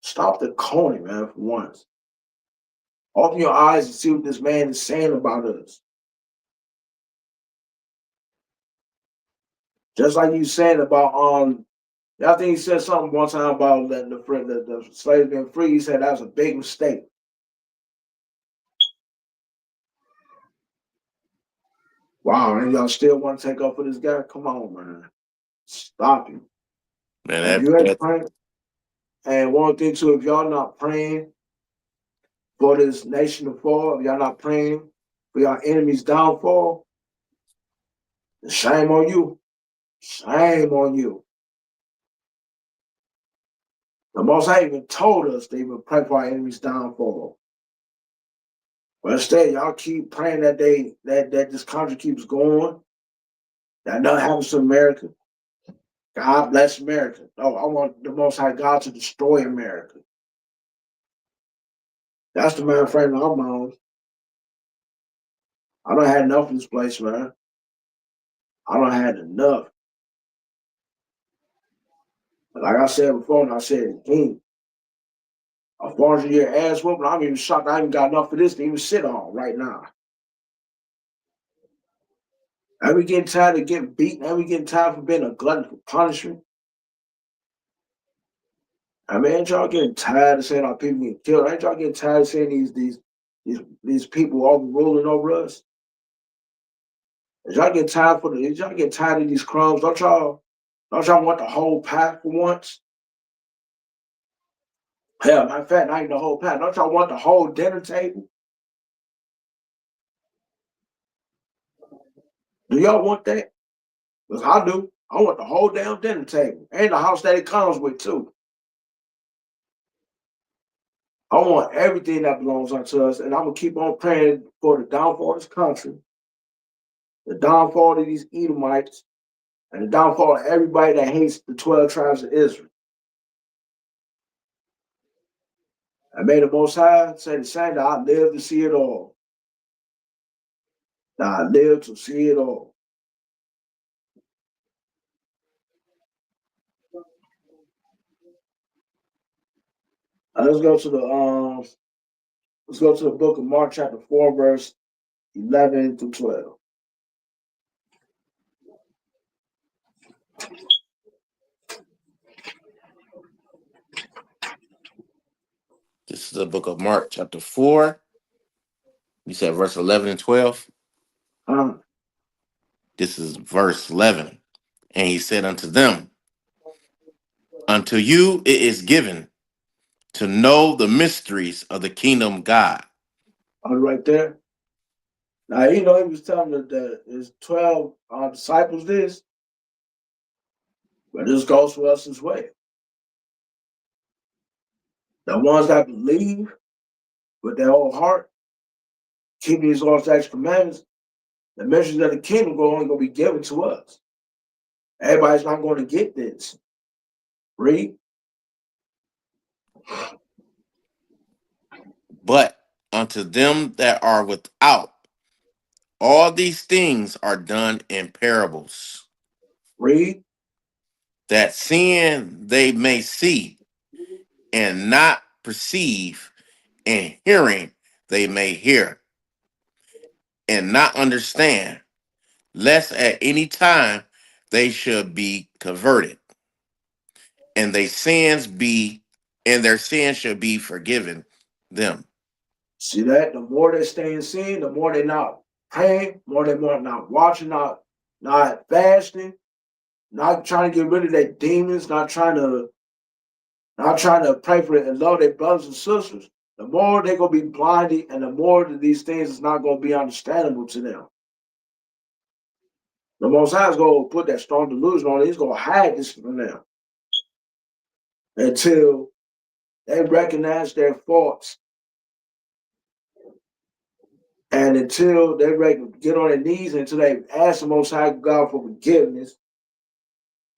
Stop the coning, man, for once. Open your eyes and see what this man is saying about us. Just like you said about I think he said something one time about letting the slaves being free. He said that was a big mistake. Wow, and y'all still want to take up for this guy? Come on, man. Stop him. If Man, you ain't that praying, and one thing too, if y'all not praying for this nation to fall, if y'all not praying for your enemies' downfall, then shame on you. Shame on you. The Most High even told us to even pray for our enemies' downfall. But instead, y'all keep praying that this country keeps going, that nothing happens to America. God bless America. No, I want the Most High God to destroy America. That's the mind frame I'm on. I don't had enough of this place, man. I don't had enough. Like I said before, and I said it again, as far as your ass whooping, I'm even shocked I even got enough of this to even sit on right now. And we getting tired of getting beaten, and we getting tired of being a glutton for punishment. I mean, ain't y'all getting tired of saying our people getting killed? Ain't y'all getting tired of saying these people overruling over us? Is y'all getting tired is y'all getting tired of these crumbs? Don't y'all want the whole pack for once? Hell, matter of fact, not even the whole pack. Don't y'all want the whole dinner table? Do y'all want that? Because I do. I want the whole damn dinner table and the house that it comes with too. I want everything that belongs unto us, and I'm gonna keep on praying for the downfall of this country, the downfall of these Edomites, and the downfall of everybody that hates the 12 tribes of Israel. I made the Most High say the same that I live to see it all. That I live to see it all. Let's go to the Let's go to the book of Mark, chapter 4, verse 11 through 12. This is the book of Mark, chapter 4. You said verse 11 and 12. This is verse 11. And he said unto them, unto you it is given to know the mysteries of the kingdom of God. Right there. Now, he was telling his 12 disciples this, but this goes for us as well. The ones that believe with their whole heart, keep these laws, statutes, commandments, the mysteries of the kingdom are only going to be given to us. Everybody's not going to get this. Read. But unto them that are without, all these things are done in parables, Read. that seeing they may see and not perceive, and hearing they may hear and not understand, lest at any time they should be converted, and their sins should be forgiven them. See that? The more they stay in sin, the more they're not praying, more they're not watching, not fasting, not trying to get rid of their demons, not trying to pray for it and love their brothers and sisters. The more they're gonna be blinded, and the more that these things is not gonna be understandable to them. The Most High is gonna put that strong delusion on it. He's gonna hide this from them until they recognize their faults. And until they get on their knees, until they ask the Most High God for forgiveness,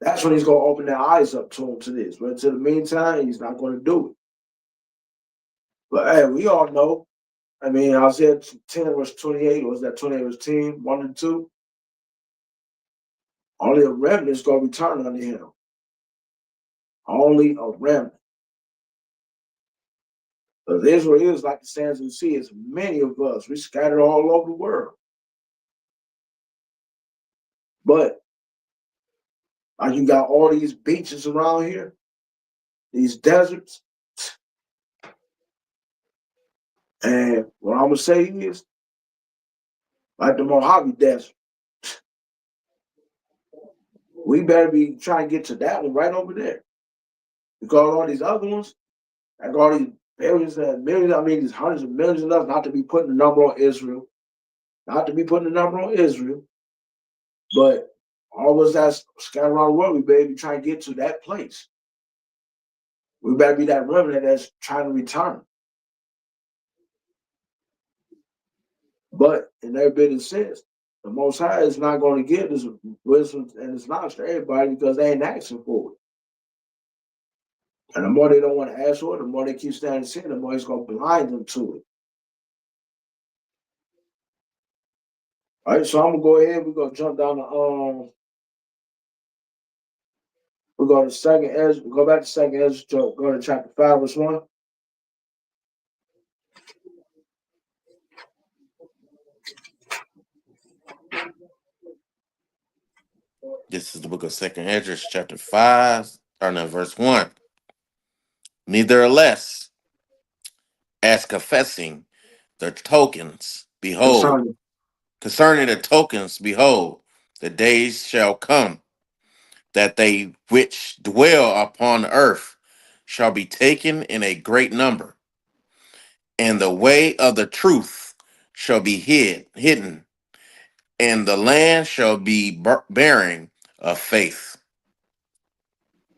that's when he's going to open their eyes up to them to this. But until the meantime, he's not going to do it. But hey, we all know. I mean, Isaiah 10 verse 28, or was that 28 verse 10, 1 and 2? Only a remnant is going to return unto him. Only a remnant. Because Israel is like the sands of the sea. It's many of us. We scattered all over the world. But you got all these beaches around here, these deserts. And what I'm going to say is, like the Mojave Desert, we better be trying to get to that one right over there. Because all these other ones, like all these billions and millions, I mean, these hundreds of millions of us, not to be putting the number on Israel, but all of us that's scattered around the world, we better be trying to get to that place. We better be that remnant that's trying to return. But in every bit of sense, the Most High is not going to give this wisdom and his knowledge to everybody because they ain't asking for it. And the more they don't want to ask for it, the more they keep standing in sin, the more he's going to blind them to it. All right, so I'm going to go ahead. We're going to jump down to, we're going to second Ezra. We'll go back to second Ezra, go to chapter 5, verse 1. This is the book of Second Ezra, chapter 5, starting at verse 1. Neither less, as confessing the tokens, behold, concerning the tokens, behold, the days shall come that they which dwell upon the earth shall be taken in a great number, and the way of the truth shall be hidden, and the land shall be barren of faith.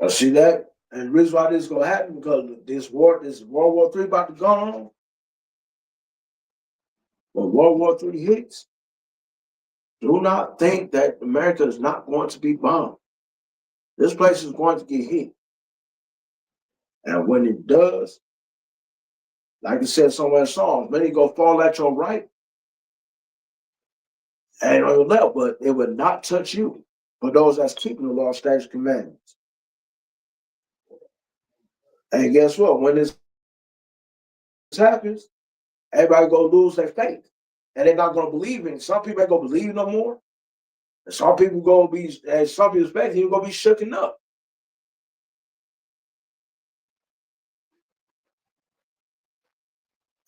I see that. And the reason why this is going to happen, because this World War III about to go on. When World War III hits, do not think that America is not going to be bombed. This place is going to get hit. And when it does, like it said somewhere in Psalms, many go fall at your right and on your left, but it will not touch you for those that's keeping the law, statutes, commandments. And guess what? When this happens, Everybody gonna lose their faith. And they're not gonna believe in it. Some people ain't gonna believe no more. And some people gonna be, and some people's faith, you're gonna be shooken up.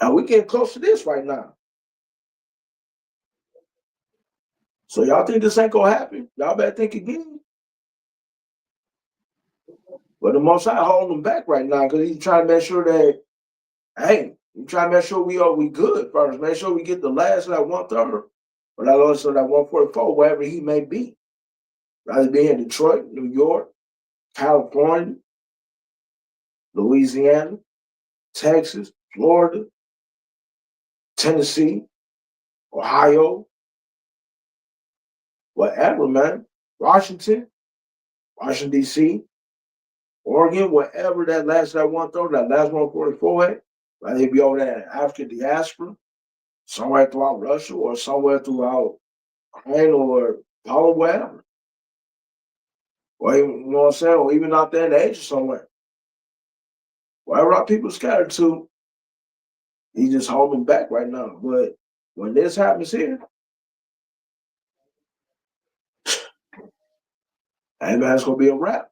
And we getting close to this right now. So y'all think this ain't gonna happen? Y'all better think again. But the Most High holding them back right now because he's trying to make sure that, hey, he's trying to make sure we good first. Make sure we get the last of that 1/3, or that also that 144, wherever he may be. Rather be in Detroit, New York, California, Louisiana, Texas, Florida, Tennessee, Ohio, whatever, man. Washington, D.C., Oregon, wherever that last that 1/3, that last 144 at, whether it be over there in African diaspora, somewhere throughout Russia, or somewhere throughout Ukraine, or all wherever. Or even, you know what I'm saying, or even out there in Asia somewhere. Wherever our people scattered to, he's just holding back right now. But when this happens here, hey man, it's gonna be a wrap.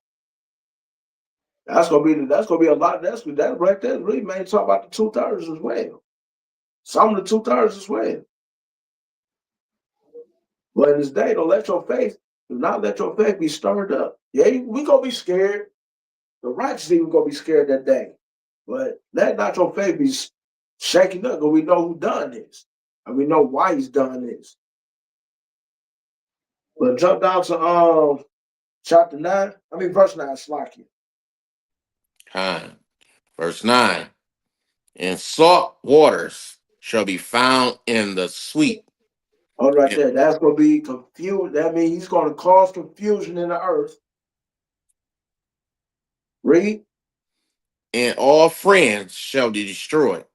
That's gonna be a lot. That right there really may talk about the 2/3 as well. Some of the 2/3 as well. But in this day, do not let your faith be stirred up. Yeah, we gonna be scared. The righteous even gonna be scared that day. But let not your faith be shaken up, because we know who done this. And we know why he's done this. But jump down to chapter 9. Verse 9, Slakia. Verse 9. And salt waters shall be found in the sweet. Oh, right there. That's going to be confused. That means he's going to cause confusion in the earth. Read. And all friends shall be destroyed.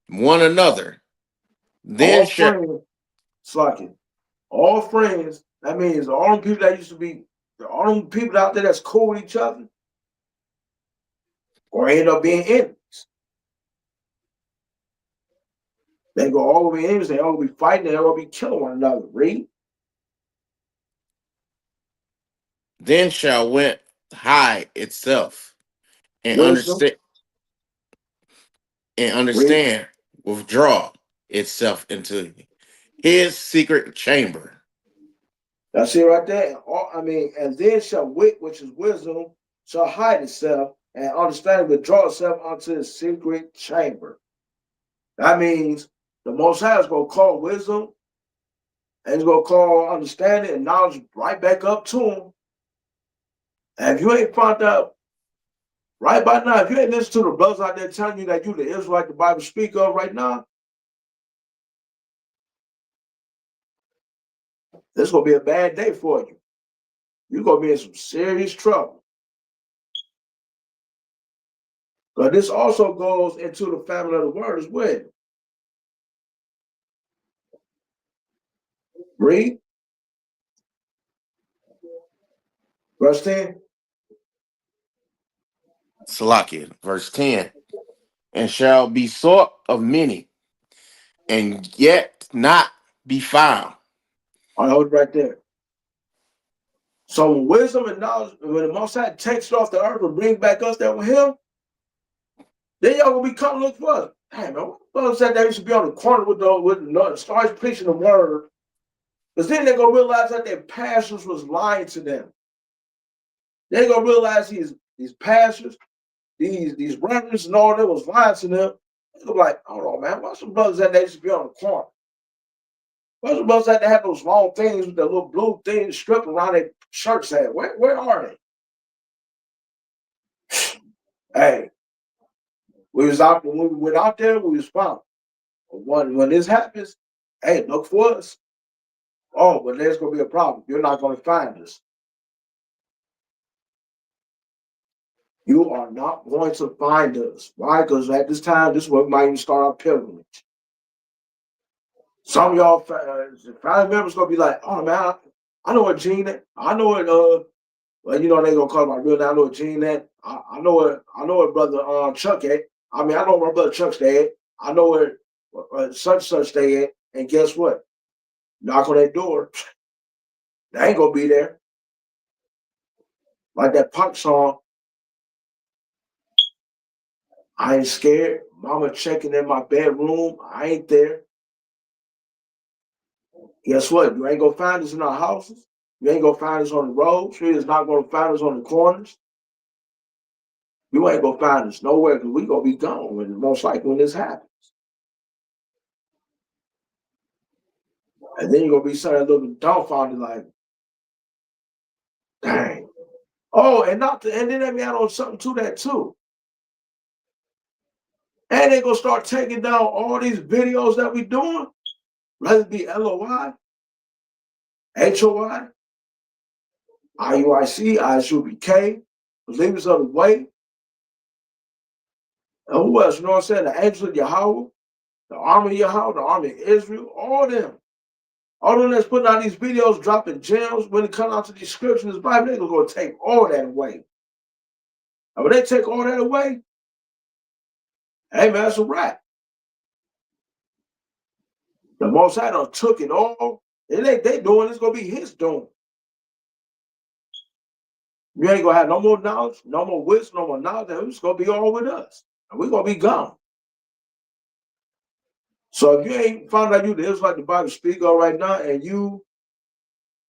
One another. Then all friends, Slakia. All friends, that means all the people that used to be, all them people out there that's cool with each other, or end up being enemies. They go all be enemies, they all be fighting, they all be killing one another. Read. Then shall went hide itself and understand, withdraw itself into his secret chamber. That's it right there. And then shall wit, which is wisdom, shall hide itself, and understanding withdraw itself unto his secret chamber. That means the Most High is going to call wisdom, and he's going to call understanding and knowledge right back up to him. And if you ain't found out right by now, if you ain't listened to the brothers out there telling you that you the Israelite the Bible speak of right now, this is going to be a bad day for you. You're going to be in some serious trouble. But this also goes into the family of the word as well. Read. Verse 10. Salakia, verse 10. And shall be sought of many, and yet not be found. I hold it right there. So when wisdom and knowledge, when the Most High takes it off the earth and brings back us there with him, then y'all gonna be coming look for us. Hey man, what said they used to be on the corner with starts preaching the word, because then they're gonna realize that their pastors was lying to them. They're gonna realize these pastors, these reverends and all that was lying to them. They're gonna be like, hold on, man, why some brothers that they used to be on the corner? Why some brothers that they have those long things with the little blue things stripped around their shirts at? Where are they? Hey, we was out when we went out there, we was found. When this happens, hey, look for us. Oh, but there's gonna be a problem. You're not gonna find us. You are not going to find us. Why? Because at this time, this is where we might even start our pilgrimage. Some of y'all family members gonna be like, oh man, I know what Gene at. I know it. Well, you know they gonna call my real name. I know what Gene at. I know what brother Chuck at. I know my brother Chuck's dad. I know where such they at, and guess what? Knock on that door, they ain't gonna be there. Like that punk song, I ain't scared. Mama checking in my bedroom, I ain't there. Guess what? You ain't gonna find us in our houses. You ain't gonna find us on the roads. You is not gonna find us on the corners. You ain't gonna find us nowhere because we gonna be gone when most likely when this happens. And then you're gonna be something a little dumbfounded, like, dang. Oh, and then let me add on something to that too. And they gonna start taking down all these videos that we doing, whether it be LOI, HOI, IUIC, ISUBK, Believers of the Way, and who else? You know what I'm saying? The Angels of Yahweh, the Army of Yahweh, the Army of Israel, all them. All of them that's putting out these videos, dropping gems, when it comes out to these scriptures in this Bible, they're gonna take all that away. And when they take all that away, hey man, that's a wrap. The Most High done took it all. They doing it's gonna be his doing. You ain't gonna have no more knowledge, no more wisdom, no more knowledge. It's gonna be all with us, and we're gonna be gone. So if you ain't found out you the Israelite the Bible speak of right now, and you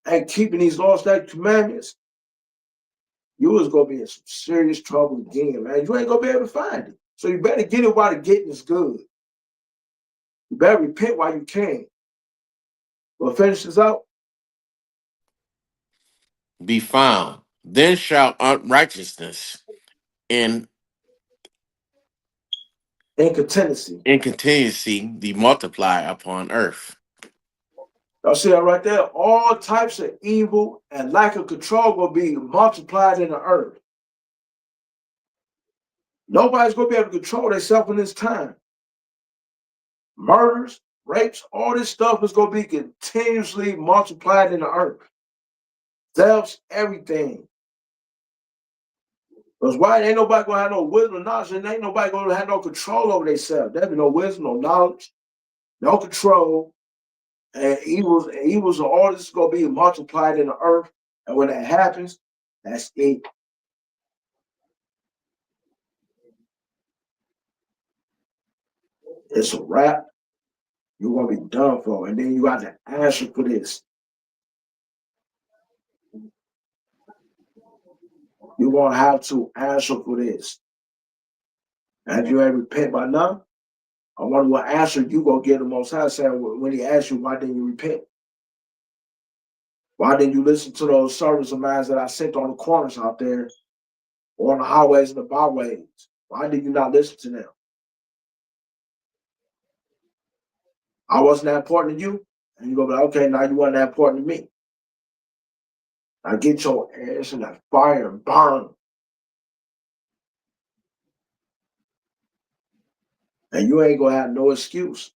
ain't keeping these laws, statutes, commandments, you is gonna be in some serious trouble again, man. You ain't gonna be able to find it. So you better get it while the getting is good. You better repent while you can. We'll finish this out. Be found. Then shall unrighteousness and Incontinency. incontinency be multiplied upon earth. Y'all see that right there? All types of evil and lack of control will be multiplied in the earth. Nobody's going to be able to control themselves in this time. Murders, rapes, all this stuff is going to be continuously multiplied in the earth. Thefts, everything. Because why ain't nobody going to have no wisdom or knowledge, and ain't nobody going to have no control over themselves. There'll be no wisdom, no knowledge, no control. And evils and all this is going to be multiplied in the earth. And when that happens, that's it. It's a wrap. You're going to be done for. And then you got to answer for this. You're going to have to answer for this. And if you ain't repent by now, I wonder what answer you going to get the Most High saying when he asks you, why didn't you repent? Why didn't you listen to those servants of mine that I sent on the corners out there, or on the highways and the byways? Why did you not listen to them? I wasn't that important to you? And you go, okay, now you weren't that important to me. Now get your ass in that fire and burn. And you ain't gonna have no excuse.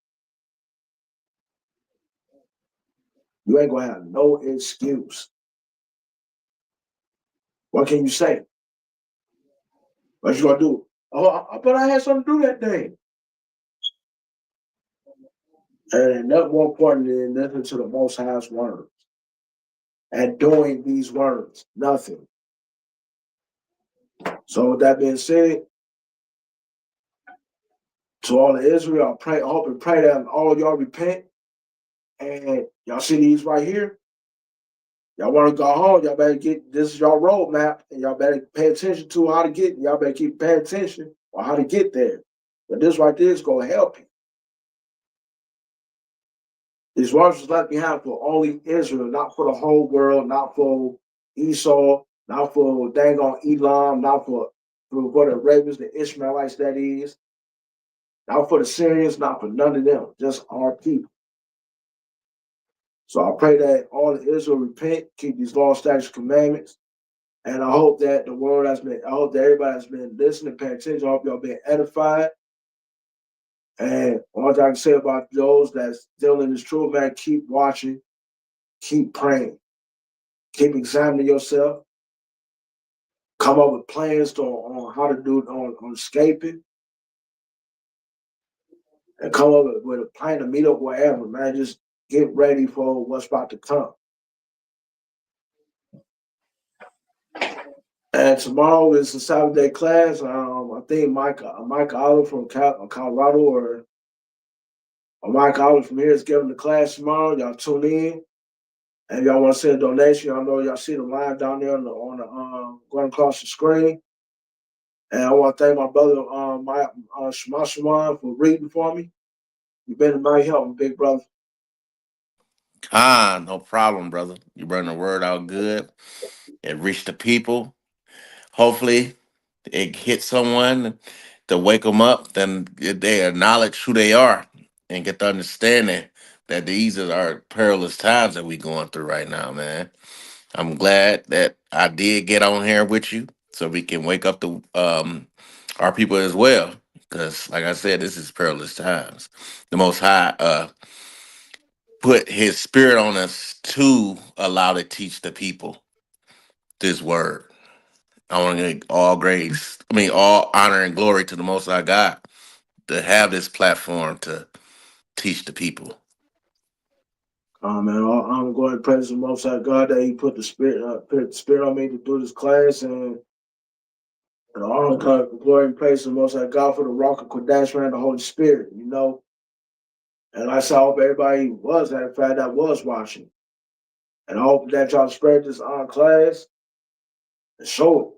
You ain't gonna have no excuse. What can you say? What you gonna do? Oh, but I had something to do that day. And nothing more important than listening to the Most High's words and doing these words. Nothing. So with that being said, to all of Israel, I hope and pray that all of y'all repent. And y'all see these right here? Y'all want to go home, y'all better get, this is your roadmap, and y'all better pay attention to how to get, y'all better keep paying attention on how to get there. But this right there is going to help you. These words was left behind for only Israel, not for the whole world, not for Esau, not for dang on Elam, not for the Arabians, the Ishmaelites that is, not for the Syrians, not for none of them, just our people. So I pray that all of Israel repent, keep these laws, statutes, commandments. And I hope that I hope that everybody has been listening, paying attention. I hope y'all been edified. And all I can say about those that's still in this truth, man, keep watching, keep praying, keep examining yourself, come up with plans on how to do it on escaping. and come up with a plan to meet up wherever, man. Just get ready for what's about to come. And tomorrow is the Saturday class. I think Mike Olive from Colorado or Mike Olive from here is giving the class tomorrow. Y'all tune in. And if y'all want to send a donation, y'all know y'all see the line down there on the going across the screen. And I want to thank my brother Shemash for reading for me. You've been a mighty help, big brother. No problem, brother. You bring the word out good. It reached the people. Hopefully, it hit someone to wake them up. Then they acknowledge who they are and get the understanding that these are perilous times that we're going through right now, man. I'm glad that I did get on here with you so we can wake up the our people as well. Because, like I said, this is perilous times. The Most High put His Spirit on us to allow to teach the people this word. I want to give all honor and glory to the Most High God to have this platform to teach the people. Man, I'm going to praise the Most High God that He put the Spirit on me to do this class, and all the glory and praise the Most High God for the Rock of Kodesh and the Holy Spirit, you know. And I hope everybody was, in fact, that was watching. And I hope that y'all spread this on class and show it,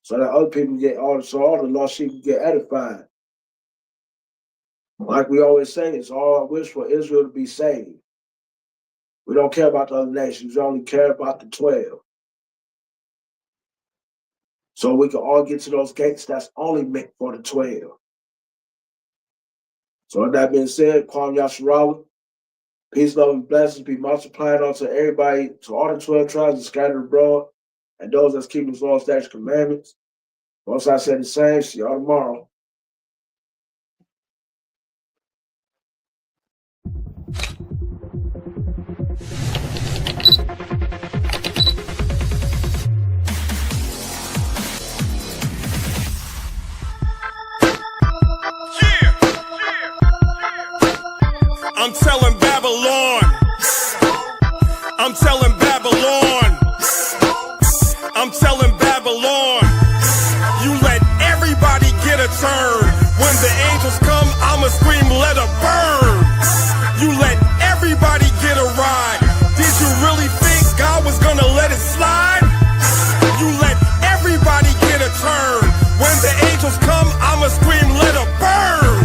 so that other people all the lost sheep can get edified. Like we always say, it's all I wish for Israel to be saved. We don't care about the other nations. We only care about the 12. So we can all get to those gates that's only meant for the 12. So with that being said, Kwam Yasharala, peace, love, and blessings be multiplied unto everybody, to all the 12 tribes that scattered abroad, and those that's keeping His law, statutes, commandments. Once I said the same, see y'all tomorrow. I'm telling Babylon. I'm telling Babylon. I'm telling Babylon. You let everybody get a turn. When the angels come, I'ma scream, let her burn. You let everybody get a ride. Did you really think God was gonna let it slide? You let everybody get a turn. When the angels come, I'ma scream, let her burn.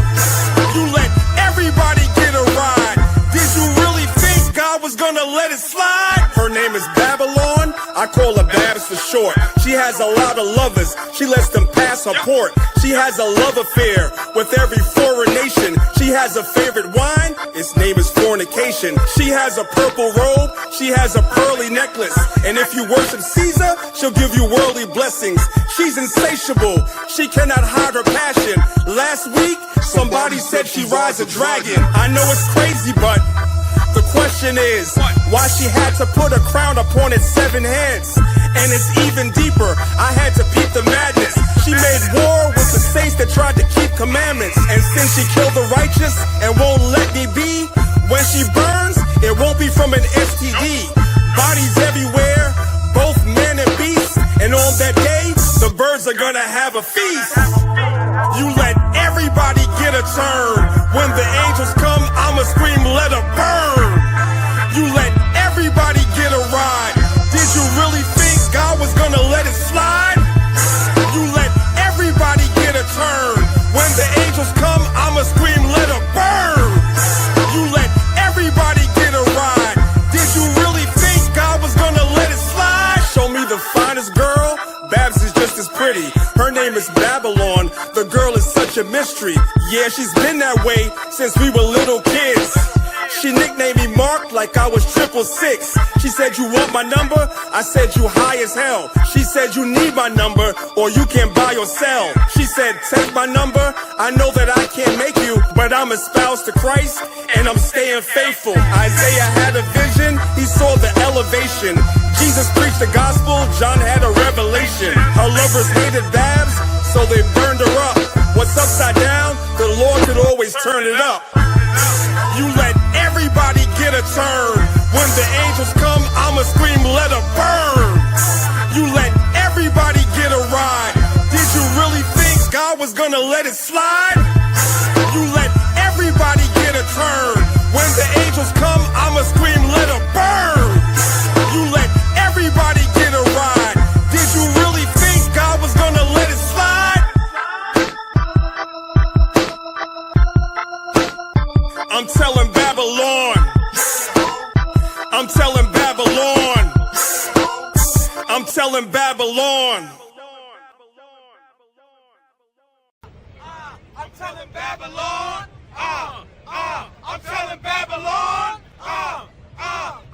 You let everybody get a ride. Did you really think God was gonna let it slide? Her name is Babylon. I call her Babs for short. She has a lot of lovers. She lets them pass her port. She has a love affair with every foreign nation. She has a favorite wine. Its name is fornication. She has a purple robe. She has a pearly necklace. And if you worship Caesar, she'll give you worldly blessings. She's insatiable. She cannot hide her passion. Last week, somebody said she rides a dragon. I know it's crazy, but the question is, why she had to put a crown upon its 7 heads? And it's even deeper, I had to peep the madness. She made war with the saints that tried to keep commandments. And since she killed the righteous and won't let me be, when she burns, it won't be from an STD. Bodies everywhere, both men and beasts. And on that day, the birds are gonna have a feast. You let everybody get a turn. When the angels come, I'ma scream, let her burn. You let everybody get a ride. Did you really think God was gonna let it slide? You let everybody get a turn. When the angels come, I'ma scream, let her burn. You let everybody get a ride. Did you really think God was gonna let it slide? Show me the finest girl. Babs is just as pretty. Her name is Babylon. The girl is such a mystery. Yeah, she's been that way since we were little kids. She nicknamed me Mark like I was 666. She said, you want my number? I said, you high as hell. She said, you need my number or you can buy or sell. She said, take my number. I know that I can't make you, but I'm espoused to Christ and I'm staying faithful. Isaiah had a vision. He saw the elevation. Jesus preached the gospel. John had a revelation. Her lovers hated Babs, so they burned her up. What's upside down, the Lord could always turn it up. You let everybody get a turn. When the angels come, I'ma scream, let it burn. You let everybody get a ride. Did you really think God was gonna let it slide? You let everybody get a turn. When the angels come, I'ma scream, let it burn. You let everybody get a ride. Did you really think God was gonna let it slide? I'm telling Babylon. I'm telling Babylon. I'm telling Babylon. I'm telling Babylon. I'm telling Babylon.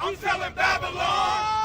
I'm telling Babylon.